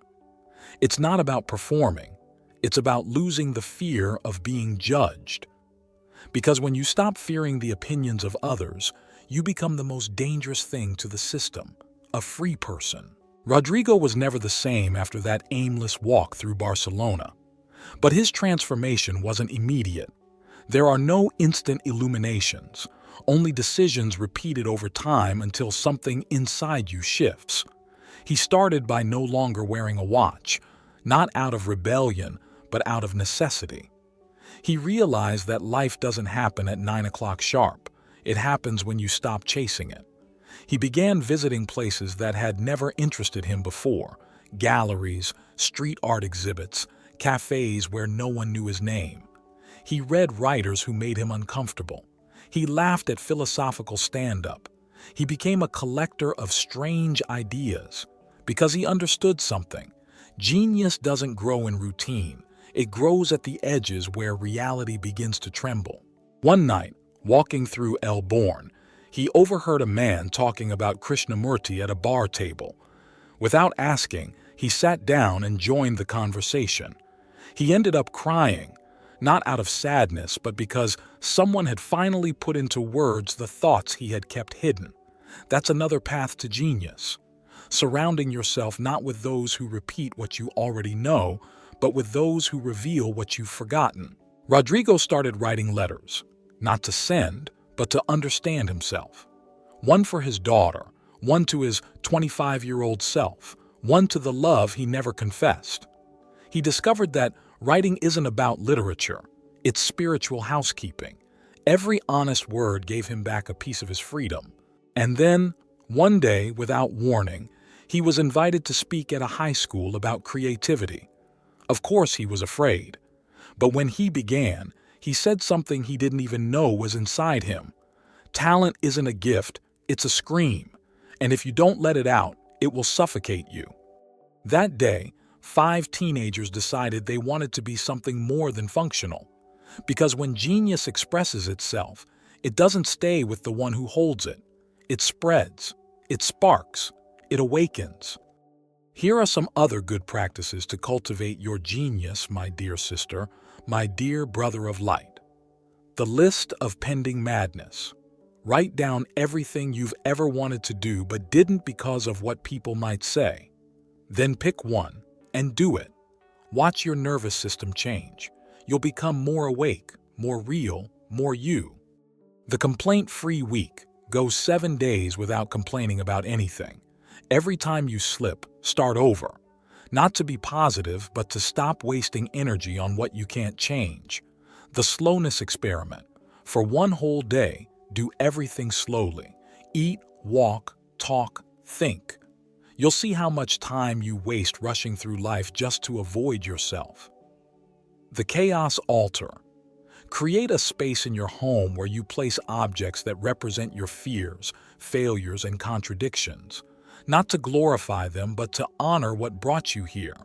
It's not about performing. It's about losing the fear of being judged. Because when you stop fearing the opinions of others, you become the most dangerous thing to the system, a free person. Rodrigo was never the same after that aimless walk through Barcelona. But his transformation wasn't immediate. There are no instant illuminations, only decisions repeated over time until something inside you shifts. He started by no longer wearing a watch, not out of rebellion, but out of necessity. He realized that life doesn't happen at 9 o'clock sharp. It happens when you stop chasing it. He began visiting places that had never interested him before: galleries, street art exhibits, cafes where no one knew his name. He read writers who made him uncomfortable. He laughed at philosophical stand-up. He became a collector of strange ideas because he understood something. Genius doesn't grow in routine. It grows at the edges where reality begins to tremble. One night, walking through El Born, he overheard a man talking about Krishnamurti at a bar table. Without asking, he sat down and joined the conversation. He ended up crying, not out of sadness, but because someone had finally put into words the thoughts he had kept hidden. That's another path to genius. Surrounding yourself not with those who repeat what you already know, but with those who reveal what you've forgotten. Rodrigo started writing letters, not to send, but to understand himself. One for his daughter, one to his 25-year-old self, one to the love he never confessed. He discovered that writing isn't about literature, it's spiritual housekeeping. Every honest word gave him back a piece of his freedom. And then, one day, without warning, he was invited to speak at a high school about creativity. Of course he was afraid. But when he began, he said something he didn't even know was inside him. Talent isn't a gift, it's a scream. And if you don't let it out, it will suffocate you. That day, 5 teenagers decided they wanted to be something more than functional. Because when genius expresses itself, it doesn't stay with the one who holds it. It spreads, it sparks, it awakens. Here are some other good practices to cultivate your genius, my dear sister, my dear brother of light. The list of pending madness. Write down everything you've ever wanted to do but didn't because of what people might say. Then pick one and do it. Watch your nervous system change. You'll become more awake, more real, more you. The complaint-free week. Go 7 days without complaining about anything. Every time you slip, start over. Not to be positive, but to stop wasting energy on what you can't change. The slowness experiment. For one whole day, do everything slowly. Eat, walk, talk, think. You'll see how much time you waste rushing through life just to avoid yourself. The chaos altar. Create a space in your home where you place objects that represent your fears, failures, and contradictions. Not to glorify them, but to honor what brought you here.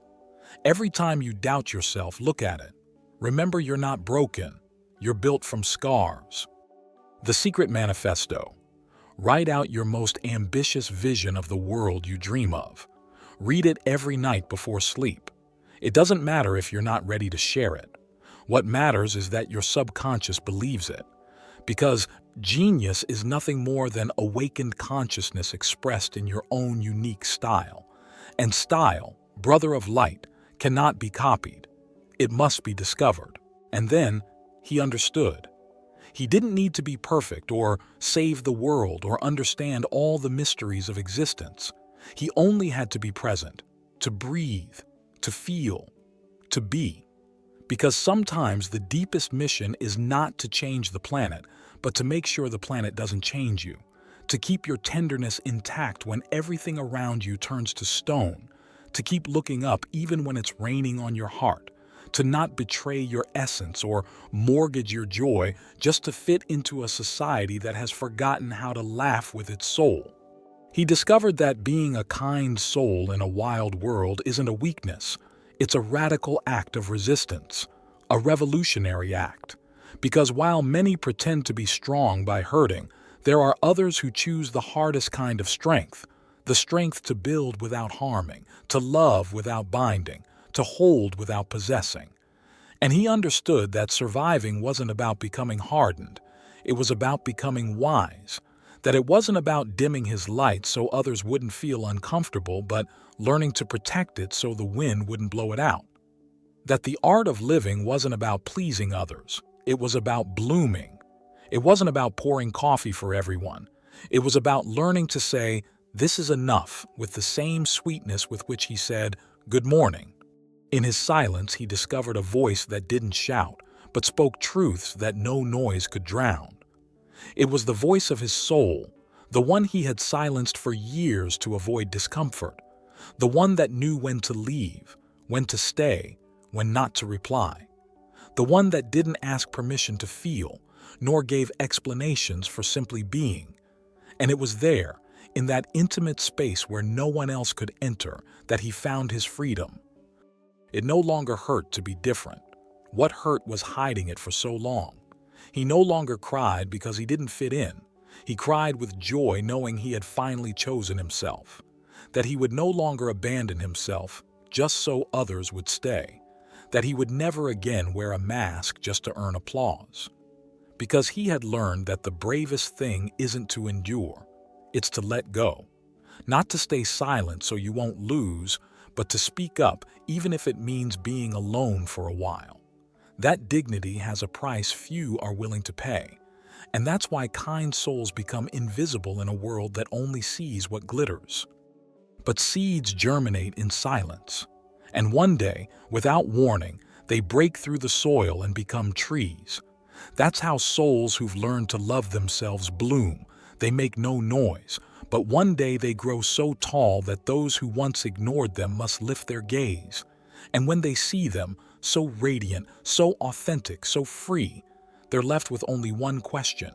Every time you doubt yourself, look at it. Remember, you're not broken. You're built from scars. The Secret Manifesto. Write out your most ambitious vision of the world you dream of. Read it every night before sleep. It doesn't matter if you're not ready to share it. What matters is that your subconscious believes it. Because genius is nothing more than awakened consciousness expressed in your own unique style. And style, brother of light, cannot be copied. It must be discovered. And then he understood. He didn't need to be perfect or save the world or understand all the mysteries of existence. He only had to be present, to breathe, to feel, to be. Because sometimes the deepest mission is not to change the planet, but to make sure the planet doesn't change you. To keep your tenderness intact when everything around you turns to stone. To keep looking up even when it's raining on your heart. To not betray your essence or mortgage your joy just to fit into a society that has forgotten how to laugh with its soul. He discovered that being a kind soul in a wild world isn't a weakness. It's a radical act of resistance, a revolutionary act. Because while many pretend to be strong by hurting, there are others who choose the hardest kind of strength, the strength to build without harming, to love without binding, to hold without possessing. And he understood that surviving wasn't about becoming hardened. It was about becoming wise. That it wasn't about dimming his light so others wouldn't feel uncomfortable, but learning to protect it so the wind wouldn't blow it out. That the art of living wasn't about pleasing others. It was about blooming. It wasn't about pouring coffee for everyone. It was about learning to say, "This is enough," with the same sweetness with which he said, "Good morning." In his silence, he discovered a voice that didn't shout, but spoke truths that no noise could drown. It was the voice of his soul, the one he had silenced for years to avoid discomfort, the one that knew when to leave, when to stay, when not to reply, the one that didn't ask permission to feel, nor gave explanations for simply being. And it was there, in that intimate space where no one else could enter, that he found his freedom. It no longer hurt to be different. What hurt was hiding it for so long. He no longer cried because he didn't fit in. He cried with joy knowing he had finally chosen himself, that he would no longer abandon himself just so others would stay, that he would never again wear a mask just to earn applause. Because he had learned that the bravest thing isn't to endure, it's to let go. Not to stay silent so you won't lose, but to speak up even if it means being alone for a while. That dignity has a price few are willing to pay, and that's why kind souls become invisible in a world that only sees what glitters. But seeds germinate in silence, and one day, without warning, they break through the soil and become trees. That's how souls who've learned to love themselves bloom. They make no noise, but one day they grow so tall that those who once ignored them must lift their gaze. And when they see them, so radiant, so authentic, so free, they're left with only one question: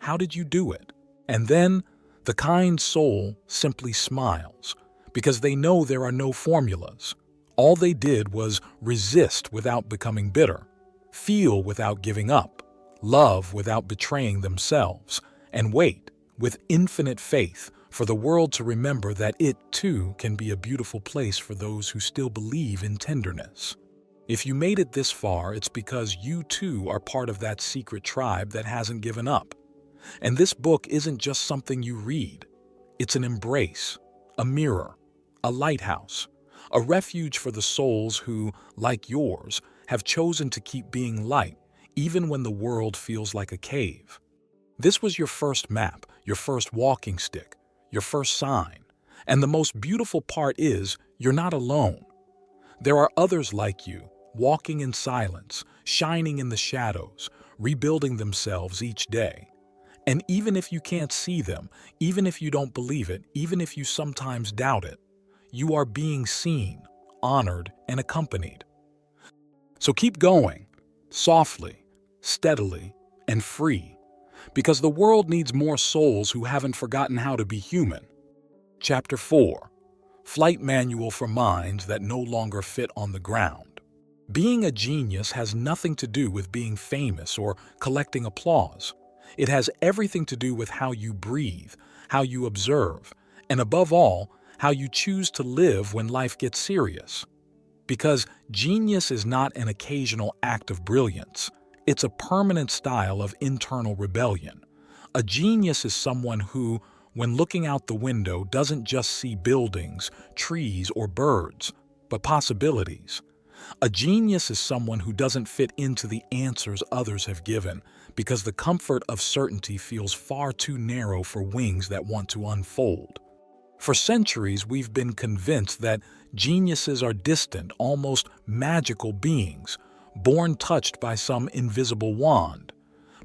how did you do it? And then the kind soul simply smiles, because they know there are no formulas. All they did was resist without becoming bitter, feel without giving up, love without betraying themselves, and wait with infinite faith for the world to remember that it too can be a beautiful place for those who still believe in tenderness. If you made it this far, it's because you too are part of that secret tribe that hasn't given up. And this book isn't just something you read. It's an embrace, a mirror, a lighthouse, a refuge for the souls who, like yours, have chosen to keep being light even when the world feels like a cave. This was your first map, your first walking stick, your first sign. And the most beautiful part is, you're not alone. There are others like you, walking in silence, shining in the shadows, rebuilding themselves each day. And even if you can't see them, even if you don't believe it, even if you sometimes doubt it, you are being seen, honored, and accompanied. So keep going, softly, steadily, and free, because the world needs more souls who haven't forgotten how to be human. Chapter 4: Flight Manual for Minds That No Longer Fit on the Ground. Being a genius has nothing to do with being famous or collecting applause. It has everything to do with how you breathe, how you observe, and above all, how you choose to live when life gets serious. Because genius is not an occasional act of brilliance. It's a permanent style of internal rebellion. A genius is someone who, when looking out the window, doesn't just see buildings, trees, or birds, but possibilities. A genius is someone who doesn't fit into the answers others have given, because the comfort of certainty feels far too narrow for wings that want to unfold. For centuries, we've been convinced that geniuses are distant, almost magical beings, born touched by some invisible wand.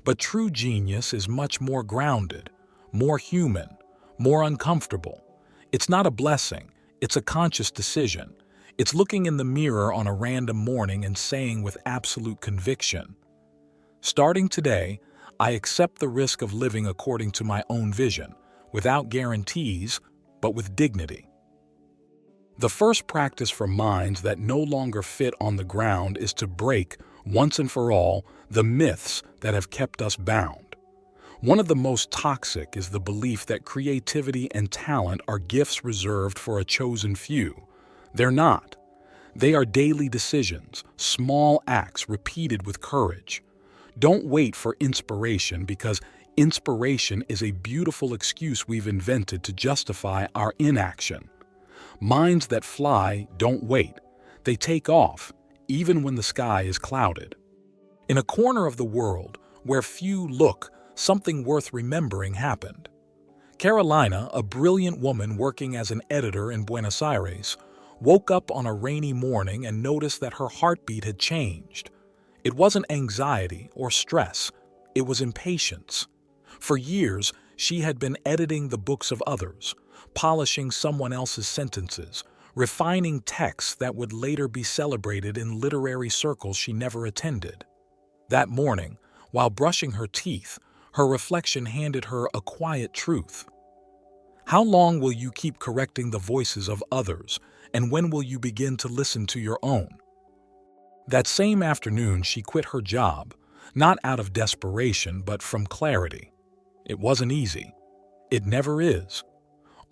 But true genius is much more grounded, more human, more uncomfortable. It's not a blessing, it's a conscious decision. It's looking in the mirror on a random morning and saying with absolute conviction, "Starting today, I accept the risk of living according to my own vision, without guarantees, but with dignity." The first practice for minds that no longer fit on the ground is to break, once and for all, the myths that have kept us bound. One of the most toxic is the belief that creativity and talent are gifts reserved for a chosen few. They're not. They are daily decisions, small acts repeated with courage. Don't wait for inspiration, because inspiration is a beautiful excuse we've invented to justify our inaction. Minds that fly don't wait. They take off, even when the sky is clouded. In a corner of the world where few look, something worth remembering happened. Carolina, a brilliant woman working as an editor in Buenos Aires, woke up on a rainy morning and noticed that her heartbeat had changed. It wasn't anxiety or stress, it was impatience. For years, she had been editing the books of others, polishing someone else's sentences, refining texts that would later be celebrated in literary circles she never attended. That morning, while brushing her teeth, her reflection handed her a quiet truth. How long will you keep correcting the voices of others, and when will you begin to listen to your own? That same afternoon, she quit her job, not out of desperation, but from clarity. It wasn't easy. It never is.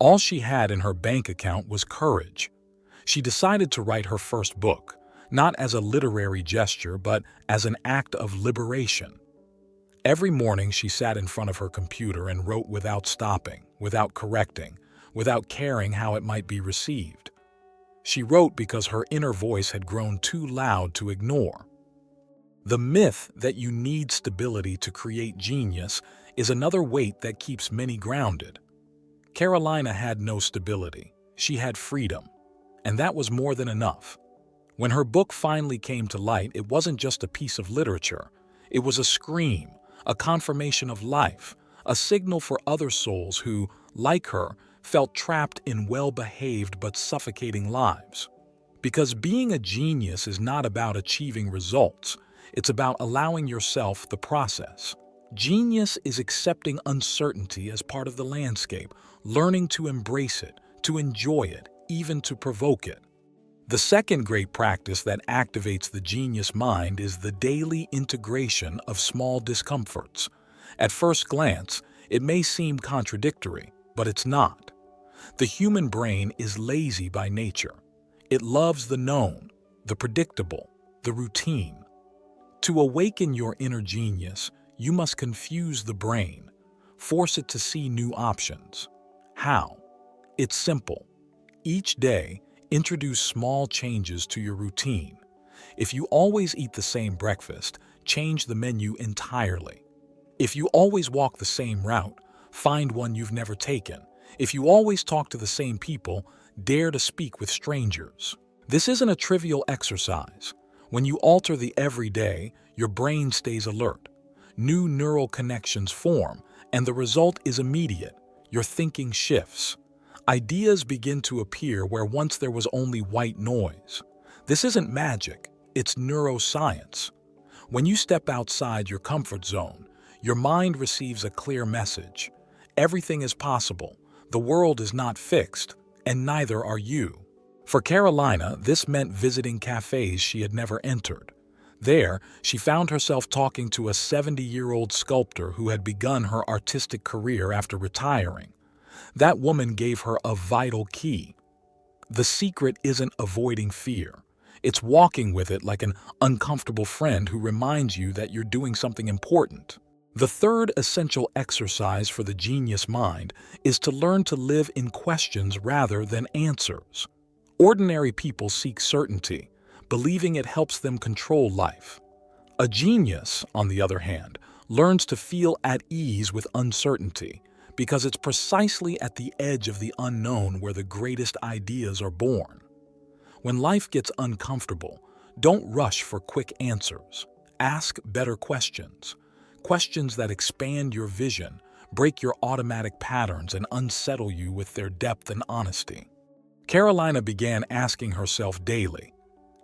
All she had in her bank account was courage. She decided to write her first book, not as a literary gesture, but as an act of liberation. Every morning she sat in front of her computer and wrote without stopping, without correcting, without caring how it might be received. She wrote because her inner voice had grown too loud to ignore. The myth that you need stability to create genius is another weight that keeps many grounded. Carolina had no stability. She had freedom, and that was more than enough. When her book finally came to light, it wasn't just a piece of literature. It was a scream, a confirmation of life, a signal for other souls who, like her, felt trapped in well-behaved but suffocating lives. Because being a genius is not about achieving results, it's about allowing yourself the process. Genius is accepting uncertainty as part of the landscape, learning to embrace it, to enjoy it, even to provoke it. The second great practice that activates the genius mind is the daily integration of small discomforts. At first glance, it may seem contradictory, but it's not. The human brain is lazy by nature. It loves the known, the predictable, the routine. To awaken your inner genius, you must confuse the brain, force it to see new options. How? It's simple. Each day, introduce small changes to your routine. If you always eat the same breakfast, change the menu entirely. If you always walk the same route, find one you've never taken. If you always talk to the same people, dare to speak with strangers. This isn't a trivial exercise. When you alter the everyday, your brain stays alert. New neural connections form, and the result is immediate. Your thinking shifts. Ideas begin to appear where once there was only white noise. This isn't magic, it's neuroscience. When you step outside your comfort zone, your mind receives a clear message. Everything is possible, the world is not fixed, and neither are you. For Carolina, this meant visiting cafes she had never entered. There, she found herself talking to a 70-year-old sculptor who had begun her artistic career after retiring. That woman gave her a vital key. The secret isn't avoiding fear. It's walking with it like an uncomfortable friend who reminds you that you're doing something important. The third essential exercise for the genius mind is to learn to live in questions rather than answers. Ordinary people seek certainty, believing it helps them control life. A genius, on the other hand, learns to feel at ease with uncertainty, because it's precisely at the edge of the unknown where the greatest ideas are born. When life gets uncomfortable, don't rush for quick answers. Ask better questions. Questions that expand your vision, break your automatic patterns, and unsettle you with their depth and honesty. Carolina began asking herself daily,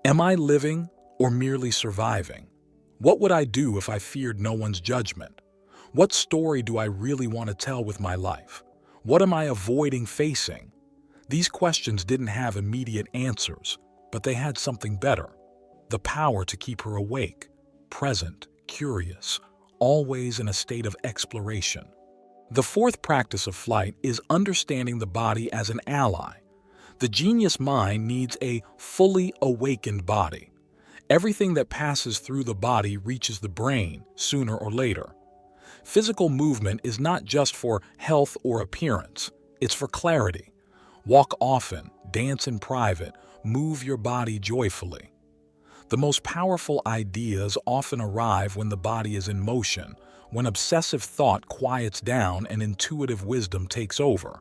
am I living or merely surviving? What would I do if I feared no one's judgment? What story do I really want to tell with my life? What am I avoiding facing? These questions didn't have immediate answers, but they had something better: the power to keep her awake, present, curious, always in a state of exploration. The fourth practice of flight is understanding the body as an ally. The genius mind needs a fully awakened body. Everything that passes through the body reaches the brain sooner or later. Physical movement is not just for health or appearance, it's for clarity. Walk often, dance in private, move your body joyfully. The most powerful ideas often arrive when the body is in motion, when obsessive thought quiets down and intuitive wisdom takes over.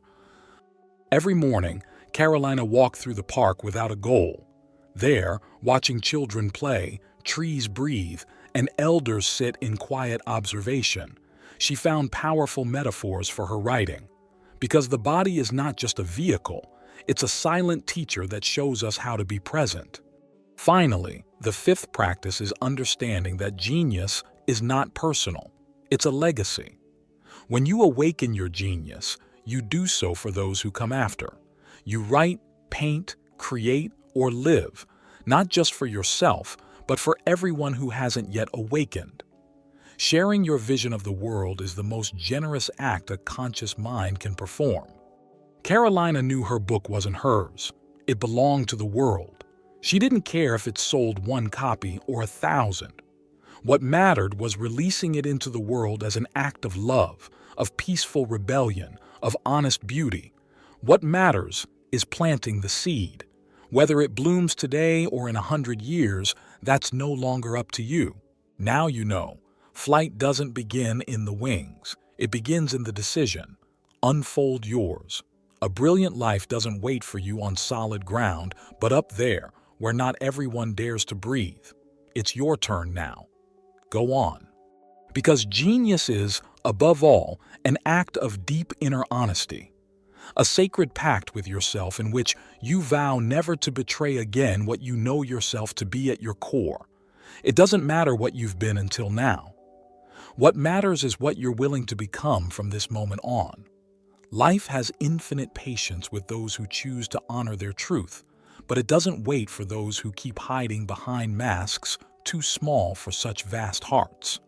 Every morning, Carolina walked through the park without a goal. There, watching children play, trees breathe, and elders sit in quiet observation, she found powerful metaphors for her writing. Because the body is not just a vehicle, it's a silent teacher that shows us how to be present. Finally, the fifth practice is understanding that genius is not personal, it's a legacy. When you awaken your genius, you do so for those who come after. You write, paint, create, or live, not just for yourself, but for everyone who hasn't yet awakened. Sharing your vision of the world is the most generous act a conscious mind can perform. Carolina knew her book wasn't hers. It belonged to the world. She didn't care if it sold 1 copy or 1,000. What mattered was releasing it into the world as an act of love, of peaceful rebellion, of honest beauty. What matters is planting the seed. Whether it blooms today or in 100 years, that's no longer up to you. Now you know. Flight doesn't begin in the wings. It begins in the decision. Unfold yours. A brilliant life doesn't wait for you on solid ground, but up there, where not everyone dares to breathe. It's your turn now. Go on. Because genius is, above all, an act of deep inner honesty. A sacred pact with yourself in which you vow never to betray again what you know yourself to be at your core. It doesn't matter what you've been until now. What matters is what you're willing to become from this moment on. Life has infinite patience with those who choose to honor their truth, but it doesn't wait for those who keep hiding behind masks too small for such vast hearts.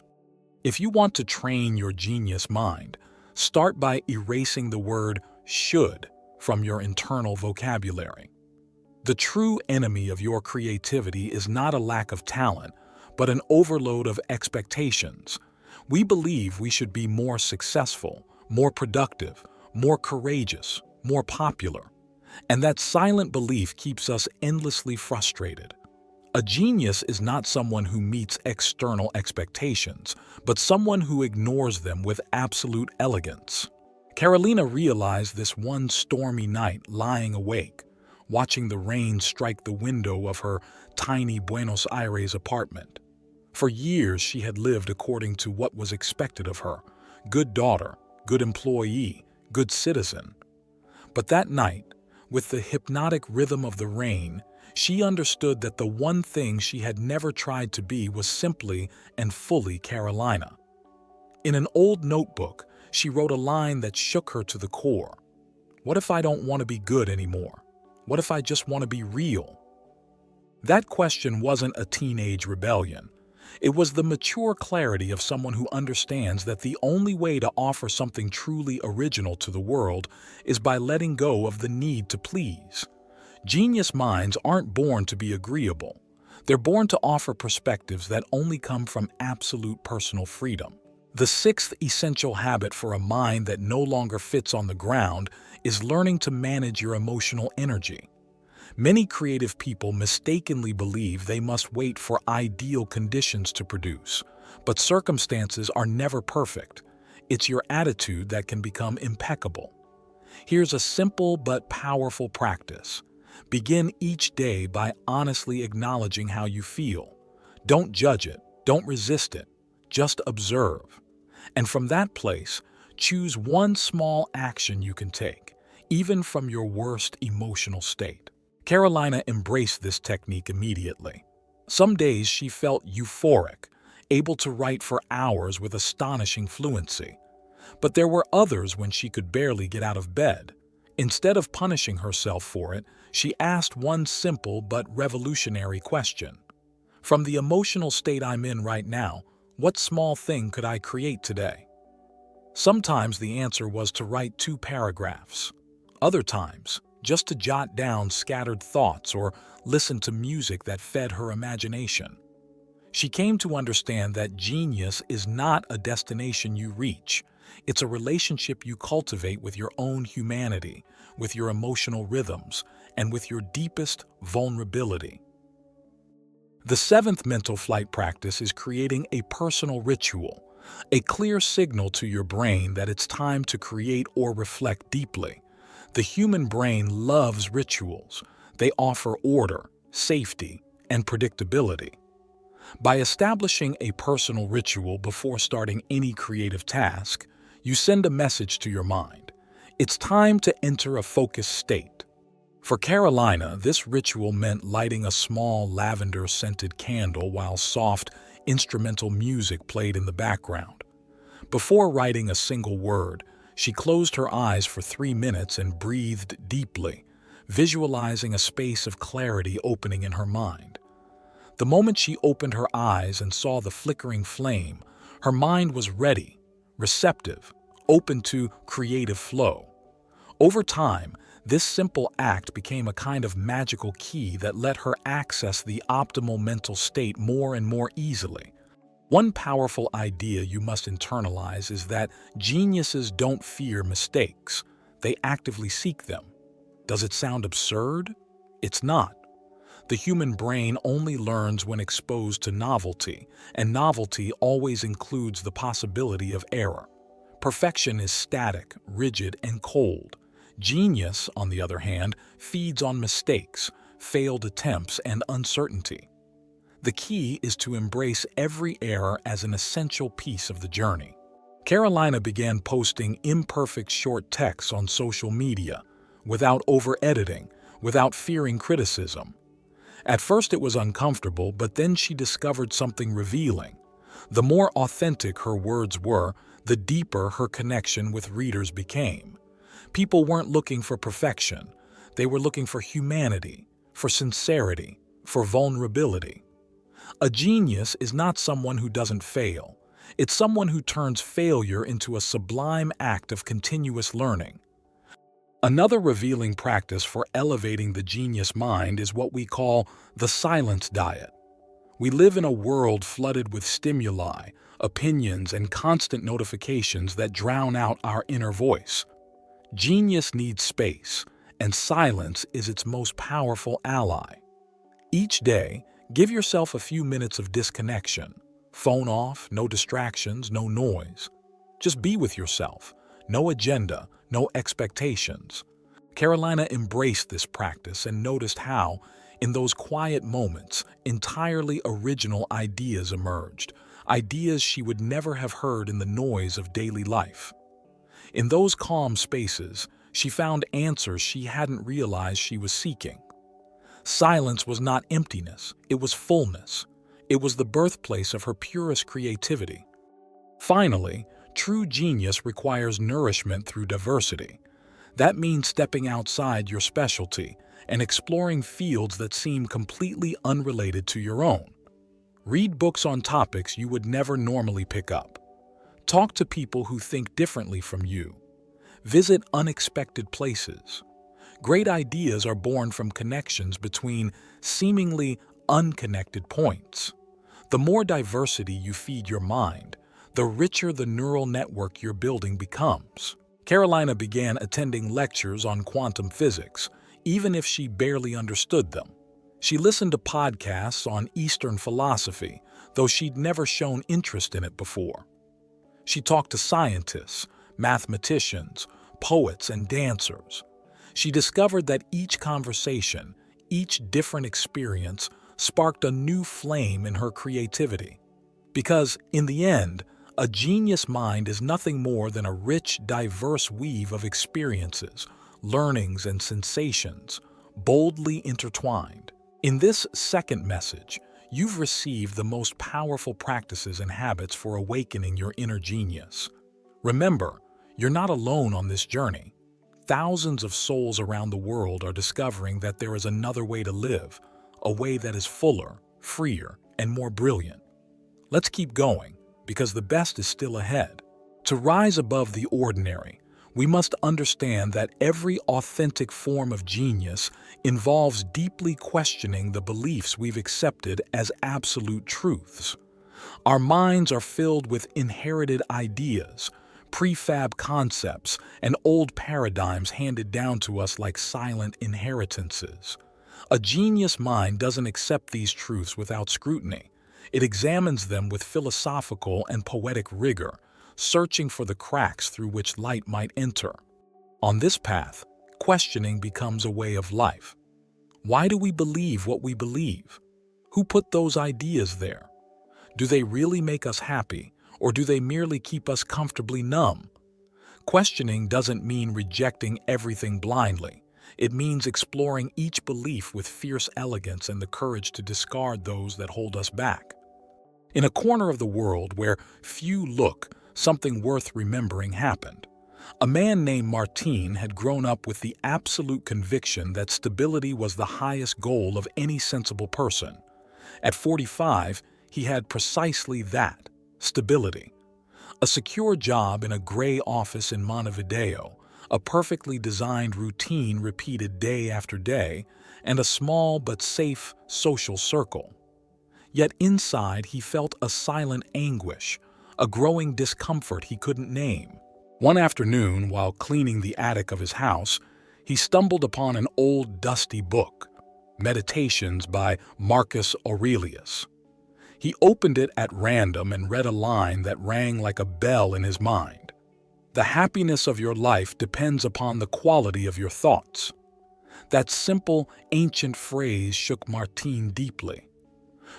If you want to train your genius mind, start by erasing the word should from your internal vocabulary. The true enemy of your creativity is not a lack of talent, but an overload of expectations. We believe we should be more successful, more productive, more courageous, more popular. And that silent belief keeps us endlessly frustrated. A genius is not someone who meets external expectations, but someone who ignores them with absolute elegance. Carolina realized this one stormy night lying awake, watching the rain strike the window of her tiny Buenos Aires apartment. For years she had lived according to what was expected of her: good daughter, good employee, good citizen. But that night, with the hypnotic rhythm of the rain, she understood that the one thing she had never tried to be was simply and fully Carolina. In an old notebook, she wrote a line that shook her to the core. What if I don't want to be good anymore? What if I just want to be real? That question wasn't a teenage rebellion. It was the mature clarity of someone who understands that the only way to offer something truly original to the world is by letting go of the need to please. Genius minds aren't born to be agreeable. They're born to offer perspectives that only come from absolute personal freedom. The sixth essential habit for a mind that no longer fits on the ground is learning to manage your emotional energy. Many creative people mistakenly believe they must wait for ideal conditions to produce, but circumstances are never perfect. It's your attitude that can become impeccable. Here's a simple but powerful practice. Begin each day by honestly acknowledging how you feel. Don't judge it, don't resist it, just observe. And from that place, choose one small action you can take, even from your worst emotional state. Carolina embraced this technique immediately. Some days she felt euphoric, able to write for hours with astonishing fluency. But there were others when she could barely get out of bed. Instead of punishing herself for it, she asked one simple but revolutionary question. From the emotional state I'm in right now, what small thing could I create today? Sometimes the answer was to write 2 paragraphs. Other times, just to jot down scattered thoughts or listen to music that fed her imagination. She came to understand that genius is not a destination you reach. It's a relationship you cultivate with your own humanity, with your emotional rhythms, and with your deepest vulnerability. The seventh mental flight practice is creating a personal ritual, a clear signal to your brain that it's time to create or reflect deeply. The human brain loves rituals. They offer order, safety, and predictability. By establishing a personal ritual before starting any creative task, you send a message to your mind. It's time to enter a focused state. For Carolina, this ritual meant lighting a small lavender-scented candle while soft, instrumental music played in the background. Before writing a single word, she closed her eyes for 3 minutes and breathed deeply, visualizing a space of clarity opening in her mind. The moment she opened her eyes and saw the flickering flame, her mind was ready, receptive, open to creative flow. Over time, this simple act became a kind of magical key that let her access the optimal mental state more and more easily. One powerful idea you must internalize is that geniuses don't fear mistakes. They actively seek them. Does it sound absurd? It's not. The human brain only learns when exposed to novelty, and novelty always includes the possibility of error. Perfection is static, rigid, and cold. Genius, on the other hand, feeds on mistakes, failed attempts, and uncertainty. The key is to embrace every error as an essential piece of the journey. Carolina began posting imperfect short texts on social media, without over-editing, without fearing criticism. At first it was uncomfortable, but then she discovered something revealing. The more authentic her words were, the deeper her connection with readers became. People weren't looking for perfection. They were looking for humanity, for sincerity, for vulnerability. A genius is not someone who doesn't fail. It's someone who turns failure into a sublime act of continuous learning. Another revealing practice for elevating the genius mind is what we call the silence diet. We live in a world flooded with stimuli, opinions, and constant notifications that drown out our inner voice. Genius needs space, and silence is its most powerful ally. Each day, give yourself a few minutes of disconnection. Phone off, no distractions, no noise. Just be with yourself. No agenda, no expectations. Carolina embraced this practice and noticed how, in those quiet moments, entirely original ideas emerged, ideas she would never have heard in the noise of daily life. In those calm spaces, she found answers she hadn't realized she was seeking. Silence was not emptiness, it was fullness. It was the birthplace of her purest creativity. Finally, true genius requires nourishment through diversity. That means stepping outside your specialty and exploring fields that seem completely unrelated to your own. Read books on topics you would never normally pick up. Talk to people who think differently from you. Visit unexpected places. Great ideas are born from connections between seemingly unconnected points. The more diversity you feed your mind, the richer the neural network you're building becomes. Carolina began attending lectures on quantum physics, even if she barely understood them. She listened to podcasts on Eastern philosophy, though she'd never shown interest in it before. She talked to scientists, mathematicians, poets, and dancers. She discovered that each conversation, each different experience, sparked a new flame in her creativity. Because, in the end, a genius mind is nothing more than a rich, diverse weave of experiences, learnings, and sensations, boldly intertwined. In this second message, you've received the most powerful practices and habits for awakening your inner genius. Remember, you're not alone on this journey. Thousands of souls around the world are discovering that there is another way to live, a way that is fuller, freer, and more brilliant. Let's keep going, because the best is still ahead. To rise above the ordinary, We must understand that every authentic form of genius involves deeply questioning the beliefs we've accepted as absolute truths. Our minds are filled with inherited ideas, prefab concepts, and old paradigms handed down to us like silent inheritances. A genius mind doesn't accept these truths without scrutiny. It examines them with philosophical and poetic rigor, searching for the cracks through which light might enter. On this path, questioning becomes a way of life. Why do we believe what we believe? Who put those ideas there? Do they really make us happy, or do they merely keep us comfortably numb? Questioning doesn't mean rejecting everything blindly. It means exploring each belief with fierce elegance and the courage to discard those that hold us back. In a corner of the world where few look, something worth remembering happened. A man named Martin had grown up with the absolute conviction that stability was the highest goal of any sensible person. At 45, he had precisely that, stability. A secure job in a gray office in Montevideo, a perfectly designed routine repeated day after day, and a small but safe social circle. Yet inside he felt a silent anguish, a growing discomfort he couldn't name. One afternoon, while cleaning the attic of his house, he stumbled upon an old dusty book, Meditations by Marcus Aurelius. He opened it at random and read a line that rang like a bell in his mind. The happiness of your life depends upon the quality of your thoughts. That simple, ancient phrase shook Martin deeply.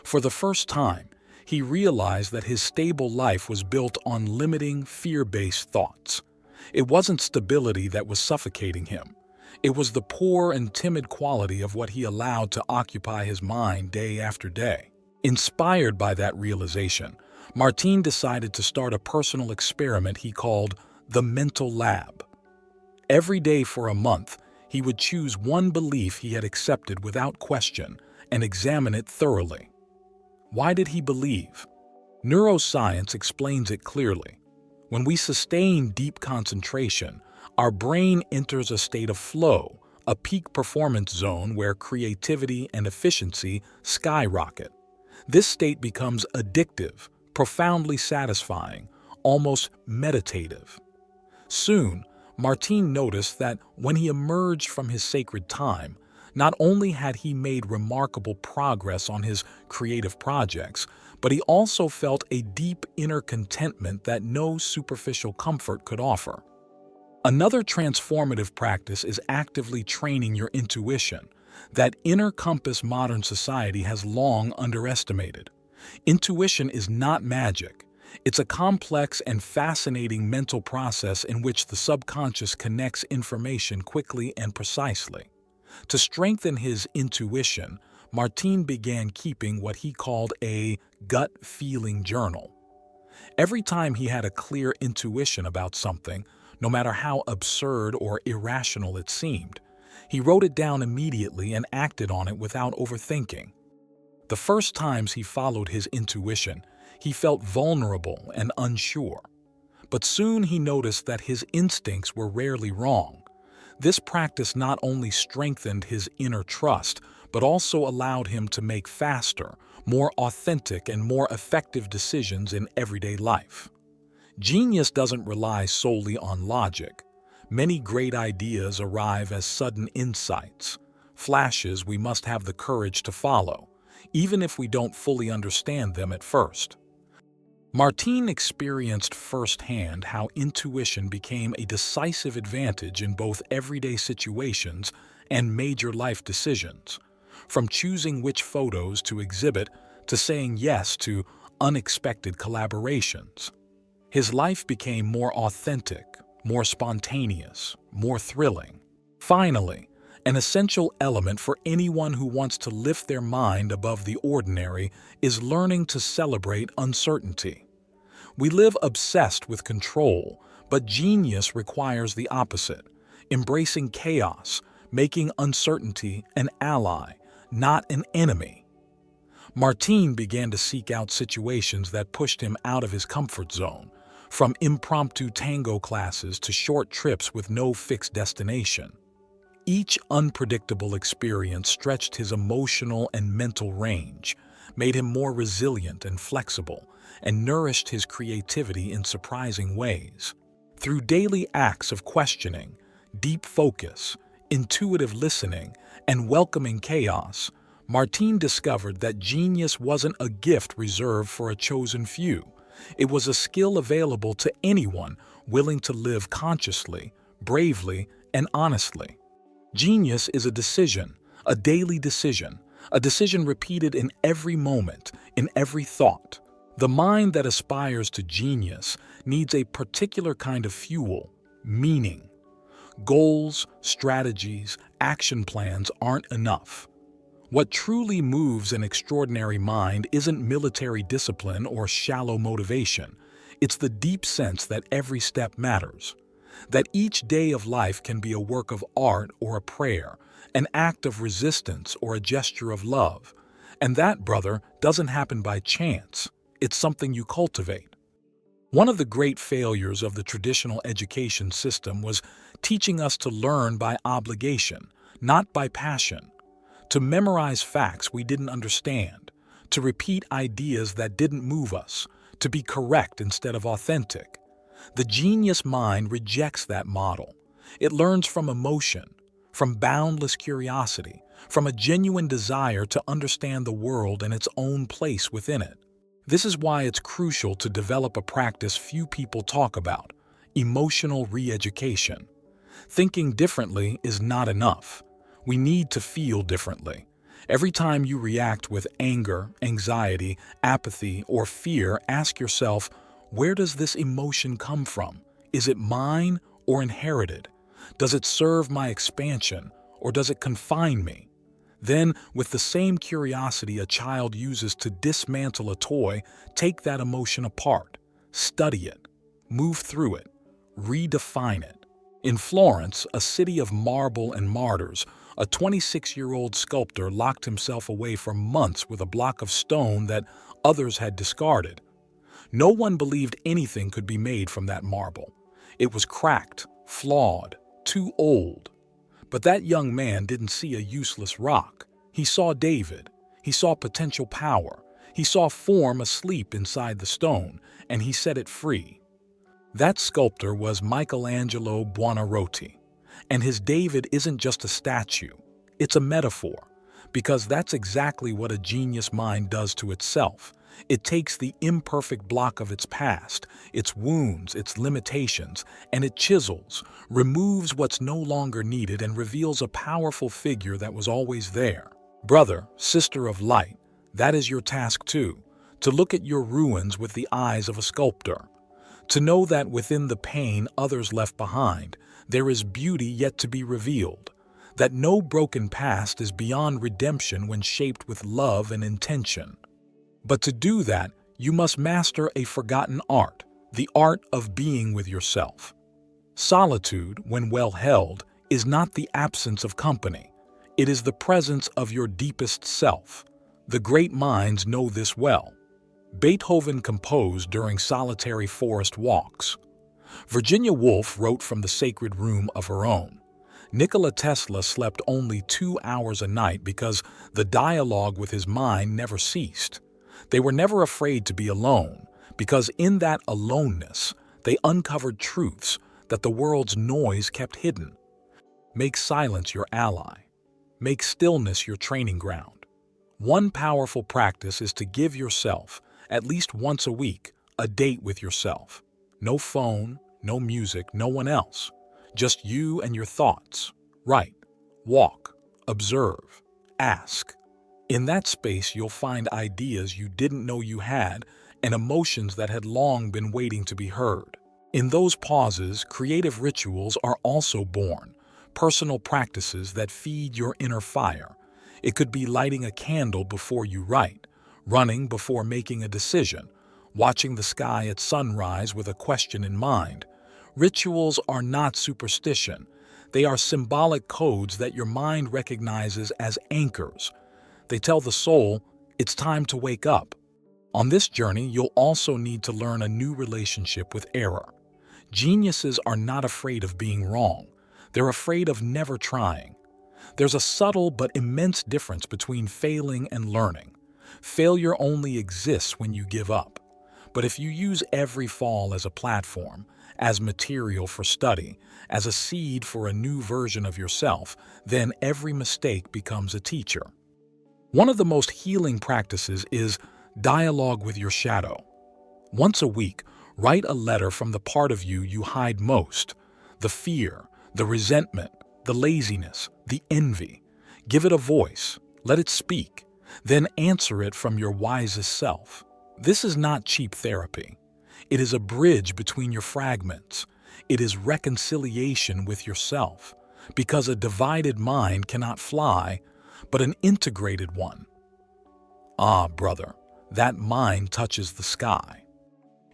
For the first time, he realized that his stable life was built on limiting, fear-based thoughts. It wasn't stability that was suffocating him. It was the poor and timid quality of what he allowed to occupy his mind day after day. Inspired by that realization, Martin decided to start a personal experiment he called the mental lab. Every day for a month, he would choose one belief he had accepted without question and examine it thoroughly. Why did he believe? Neuroscience explains it clearly. When we sustain deep concentration, our brain enters a state of flow, a peak performance zone where creativity and efficiency skyrocket. This state becomes addictive, profoundly satisfying, almost meditative. Soon, Martin noticed that when he emerged from his sacred time, not only had he made remarkable progress on his creative projects, but he also felt a deep inner contentment that no superficial comfort could offer. Another transformative practice is actively training your intuition, that inner compass modern society has long underestimated. Intuition is not magic. It's a complex and fascinating mental process in which the subconscious connects information quickly and precisely. To strengthen his intuition, Martin began keeping what he called a gut feeling journal. Every time he had a clear intuition about something, no matter how absurd or irrational it seemed, he wrote it down immediately and acted on it without overthinking. The first times he followed his intuition, he felt vulnerable and unsure. But soon he noticed that his instincts were rarely wrong. This practice not only strengthened his inner trust, but also allowed him to make faster, more authentic, and more effective decisions in everyday life. Genius doesn't rely solely on logic. Many great ideas arrive as sudden insights, flashes we must have the courage to follow, even if we don't fully understand them at first. Martin experienced firsthand how intuition became a decisive advantage in both everyday situations and major life decisions, from choosing which photos to exhibit to saying yes to unexpected collaborations. His life became more authentic, more spontaneous, more thrilling. Finally, an essential element for anyone who wants to lift their mind above the ordinary is learning to celebrate uncertainty. We live obsessed with control, but genius requires the opposite, embracing chaos, making uncertainty an ally, not an enemy. Martin began to seek out situations that pushed him out of his comfort zone, from impromptu tango classes to short trips with no fixed destination. Each unpredictable experience stretched his emotional and mental range, made him more resilient and flexible, and nourished his creativity in surprising ways. Through daily acts of questioning, deep focus, intuitive listening, and welcoming chaos, Martine discovered that genius wasn't a gift reserved for a chosen few. It was a skill available to anyone willing to live consciously, bravely, and honestly. Genius is a decision, a daily decision, a decision repeated in every moment, in every thought. The mind that aspires to genius needs a particular kind of fuel, meaning. Goals, strategies, action plans aren't enough. What truly moves an extraordinary mind isn't military discipline or shallow motivation. It's the deep sense that every step matters, that each day of life can be a work of art or a prayer, an act of resistance or a gesture of love. And that, brother, doesn't happen by chance. It's something you cultivate. One of the great failures of the traditional education system was teaching us to learn by obligation, not by passion, to memorize facts we didn't understand, to repeat ideas that didn't move us, to be correct instead of authentic. The genius mind rejects that model. It learns from emotion, from boundless curiosity, from a genuine desire to understand the world and its own place within it. This is why it's crucial to develop a practice few people talk about: emotional re-education. Thinking differently is not enough. We need to feel differently. Every time you react with anger, anxiety, apathy, or fear, ask yourself, where does this emotion come from? Is it mine or inherited? Does it serve my expansion or does it confine me? Then, with the same curiosity a child uses to dismantle a toy, take that emotion apart, study it, move through it, redefine it. In Florence, a city of marble and martyrs, a 26-year-old sculptor locked himself away for months with a block of stone that others had discarded. No one believed anything could be made from that marble. It was cracked, flawed, too old. But that young man didn't see a useless rock. He saw David. He saw potential power. He saw form asleep inside the stone, and he set it free. That sculptor was Michelangelo Buonarroti. And his David isn't just a statue, it's a metaphor, because that's exactly what a genius mind does to itself. It takes the imperfect block of its past, its wounds, its limitations, and it chisels, removes what's no longer needed, and reveals a powerful figure that was always there. Brother, sister of light, that is your task too, to look at your ruins with the eyes of a sculptor. To know that within the pain others left behind, there is beauty yet to be revealed, that no broken past is beyond redemption when shaped with love and intention. But to do that, you must master a forgotten art, the art of being with yourself. Solitude, when well held, is not the absence of company. It is the presence of your deepest self. The great minds know this well. Beethoven composed during solitary forest walks. Virginia Woolf wrote from the sacred room of her own. Nikola Tesla slept only 2 hours a night because the dialogue with his mind never ceased. They were never afraid to be alone, because in that aloneness, they uncovered truths that the world's noise kept hidden. Make silence your ally. Make stillness your training ground. One powerful practice is to give yourself, at least once a week, a date with yourself. No phone, no music, no one else. Just you and your thoughts. Write, walk, observe, ask. In that space, you'll find ideas you didn't know you had and emotions that had long been waiting to be heard. In those pauses, creative rituals are also born, personal practices that feed your inner fire. It could be lighting a candle before you write, running before making a decision, watching the sky at sunrise with a question in mind. Rituals are not superstition. They are symbolic codes that your mind recognizes as anchors. They tell the soul, it's time to wake up. On this journey, you'll also need to learn a new relationship with error. Geniuses are not afraid of being wrong. They're afraid of never trying. There's a subtle but immense difference between failing and learning. Failure only exists when you give up. But if you use every fall as a platform, as material for study, as a seed for a new version of yourself, then every mistake becomes a teacher. One of the most healing practices is dialogue with your shadow. Once a week, write a letter from the part of you you hide most, the fear, the resentment, the laziness, the envy. Give it a voice, let it speak, then answer it from your wisest self. This is not cheap therapy. It is a bridge between your fragments. It is reconciliation with yourself, because a divided mind cannot fly, but an integrated one. Ah, brother, that mind touches the sky.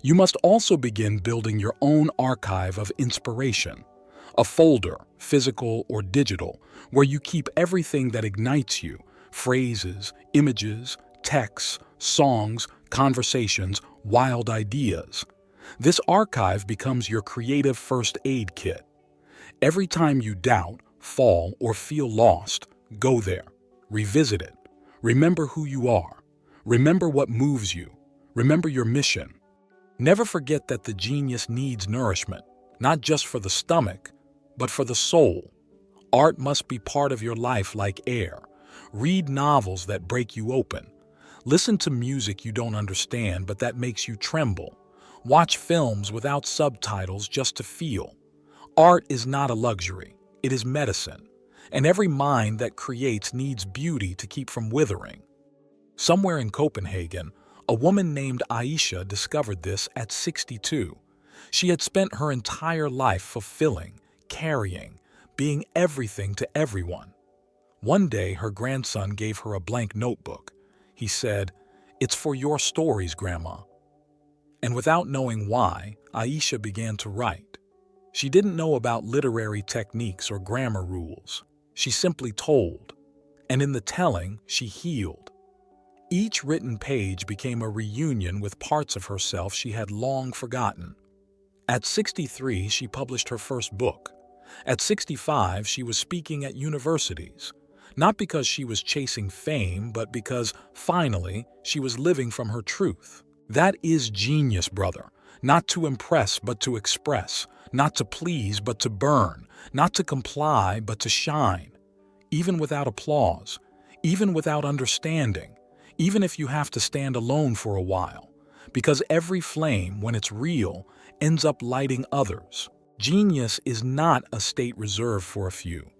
You must also begin building your own archive of inspiration, a folder, physical or digital, where you keep everything that ignites you, phrases, images, texts, songs, conversations, wild ideas. This archive becomes your creative first aid kit. Every time you doubt, fall, or feel lost, go there, revisit it. Remember who you are. Remember what moves you. Remember your mission. Never forget that the genius needs nourishment, not just for the stomach, but for the soul. Art must be part of your life like air. Read novels that break you open. Listen to music you don't understand but that makes you tremble. Watch films without subtitles just to feel. Art is not a luxury, it is medicine. And every mind that creates needs beauty to keep from withering. Somewhere in Copenhagen, a woman named Aisha discovered this at 62. She had spent her entire life fulfilling, carrying, being everything to everyone. One day, her grandson gave her a blank notebook. He said, "It's for your stories, Grandma." And without knowing why, Aisha began to write. She didn't know about literary techniques or grammar rules. She simply told. And in the telling, she healed. Each written page became a reunion with parts of herself she had long forgotten. At 63, she published her first book. At 65, she was speaking at universities. Not because she was chasing fame, but because, finally, she was living from her truth. That is genius, brother. Not to impress, but to express. Not to please, but to burn. Not to comply, but to shine. Even without applause. Even without understanding. Even if you have to stand alone for a while. Because every flame, when it's real, ends up lighting others. Genius is not a state reserved for a few.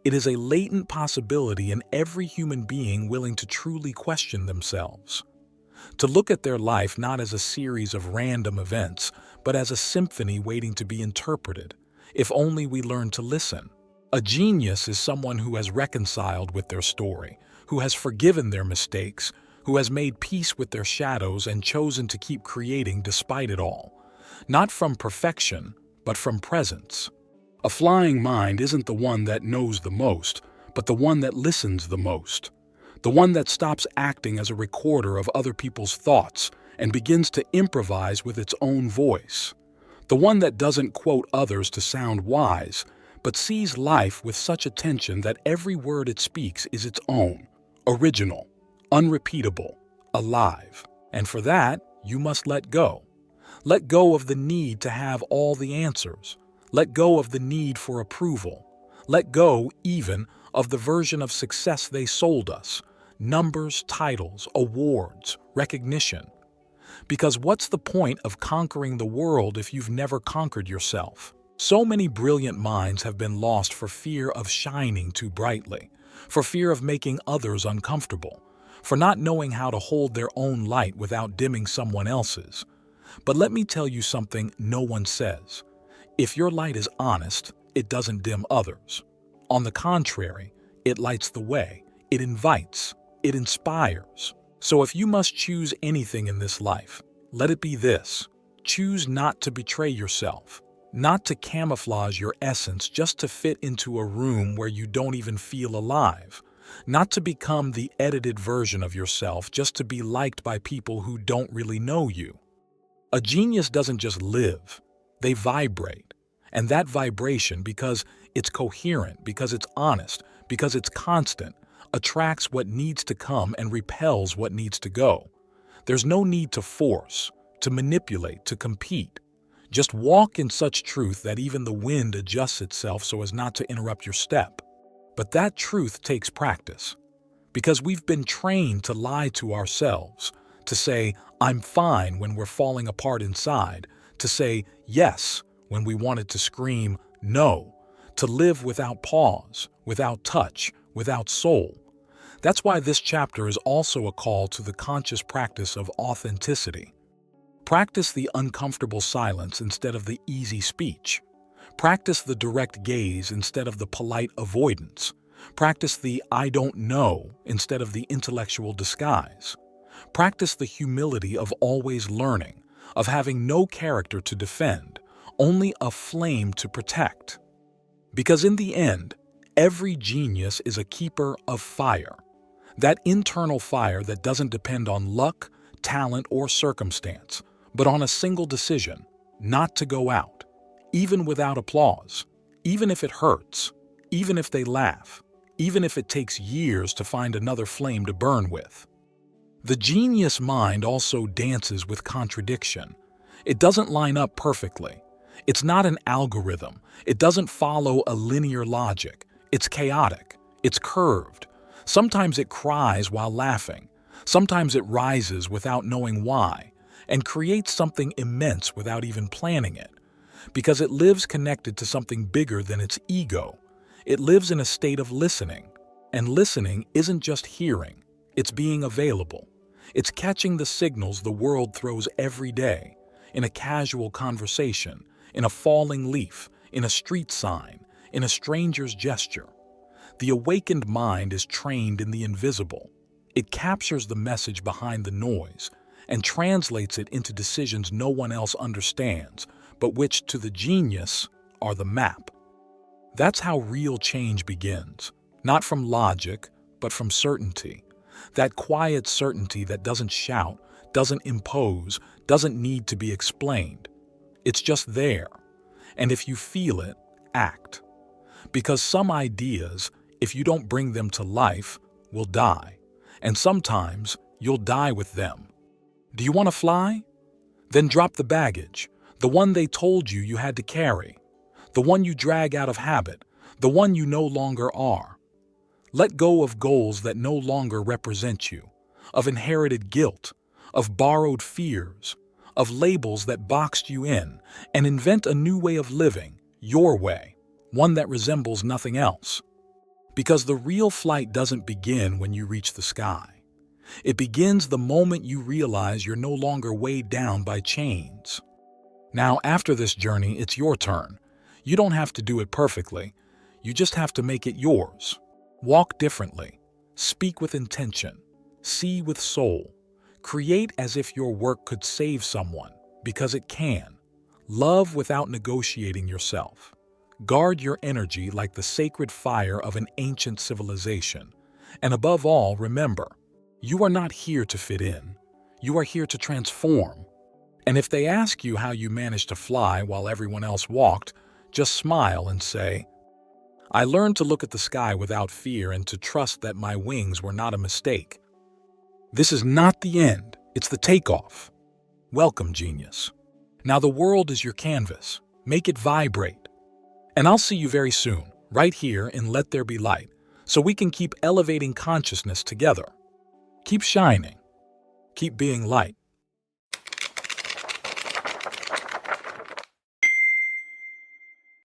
It is a latent possibility in every human being willing to truly question themselves. To look at their life not as a series of random events, but as a symphony waiting to be interpreted, if only we learn to listen. A genius is someone who has reconciled with their story, who has forgiven their mistakes, who has made peace with their shadows and chosen to keep creating despite it all. Not from perfection, but from presence. A flying mind isn't the one that knows the most, but the one that listens the most. The one that stops acting as a recorder of other people's thoughts and begins to improvise with its own voice. The one that doesn't quote others to sound wise, but sees life with such attention that every word it speaks is its own, original, unrepeatable, alive. And for that, you must let go. Let go of the need to have all the answers. Let go of the need for approval. Let go, even, of the version of success they sold us. Numbers, titles, awards, recognition. Because what's the point of conquering the world if you've never conquered yourself? So many brilliant minds have been lost for fear of shining too brightly, for fear of making others uncomfortable, for not knowing how to hold their own light without dimming someone else's. But let me tell you something no one says. If your light is honest, it doesn't dim others. On the contrary, it lights the way, it invites, it inspires. So if you must choose anything in this life, let it be this. Choose not to betray yourself, not to camouflage your essence just to fit into a room where you don't even feel alive, not to become the edited version of yourself just to be liked by people who don't really know you. A genius doesn't just live, they vibrate. And that vibration, because it's coherent, because it's honest, because it's constant, attracts what needs to come and repels what needs to go. There's no need to force, to manipulate, to compete. Just walk in such truth that even the wind adjusts itself so as not to interrupt your step. But that truth takes practice, because we've been trained to lie to ourselves, to say, "I'm fine" when we're falling apart inside, to say "yes" when we wanted to scream "no," to live without pause, without touch, without soul. That's why this chapter is also a call to the conscious practice of authenticity. Practice the uncomfortable silence instead of the easy speech. Practice the direct gaze instead of the polite avoidance. Practice the "I don't know" instead of the intellectual disguise. Practice the humility of always learning, of having no character to defend, only a flame to protect. Because in the end, every genius is a keeper of fire. That internal fire that doesn't depend on luck, talent, or circumstance, but on a single decision, not to go out, even without applause, even if it hurts, even if they laugh, even if it takes years to find another flame to burn with. The genius mind also dances with contradiction. It doesn't line up perfectly. It's not an algorithm. It doesn't follow a linear logic. It's chaotic. It's curved. Sometimes it cries while laughing. Sometimes it rises without knowing why, and creates something immense without even planning it. Because it lives connected to something bigger than its ego. It lives in a state of listening. And listening isn't just hearing. It's being available. It's catching the signals the world throws every day, in a casual conversation, in a falling leaf, in a street sign, in a stranger's gesture. The awakened mind is trained in the invisible. It captures the message behind the noise and translates it into decisions no one else understands, but which, to the genius, are the map. That's how real change begins, not from logic, but from certainty. That quiet certainty that doesn't shout, doesn't impose, doesn't need to be explained. It's just there. And if you feel it, act. Because some ideas, if you don't bring them to life, will die. And sometimes you'll die with them. Do you want to fly? Then drop the baggage, the one they told you had to carry, the one you drag out of habit, the one you no longer are. Let go of goals that no longer represent you, of inherited guilt, of borrowed fears, of labels that boxed you in, and invent a new way of living, your way, one that resembles nothing else. Because the real flight doesn't begin when you reach the sky. It begins the moment you realize you're no longer weighed down by chains. Now, after this journey, it's your turn. You don't have to do it perfectly. You just have to make it yours. Walk differently. Speak with intention. See with soul. Create as if your work could save someone, because it can. Love without negotiating yourself. Guard your energy like the sacred fire of an ancient civilization. And above all, remember, you are not here to fit in. You are here to transform. And if they ask you how you managed to fly while everyone else walked, just smile and say, "I learned to look at the sky without fear and to trust that my wings were not a mistake." This is not the end, it's the takeoff. Welcome, genius. Now the world is your canvas. Make it vibrate. And I'll see you very soon, right here in Let There Be Light, so we can keep elevating consciousness together. Keep shining. Keep being light.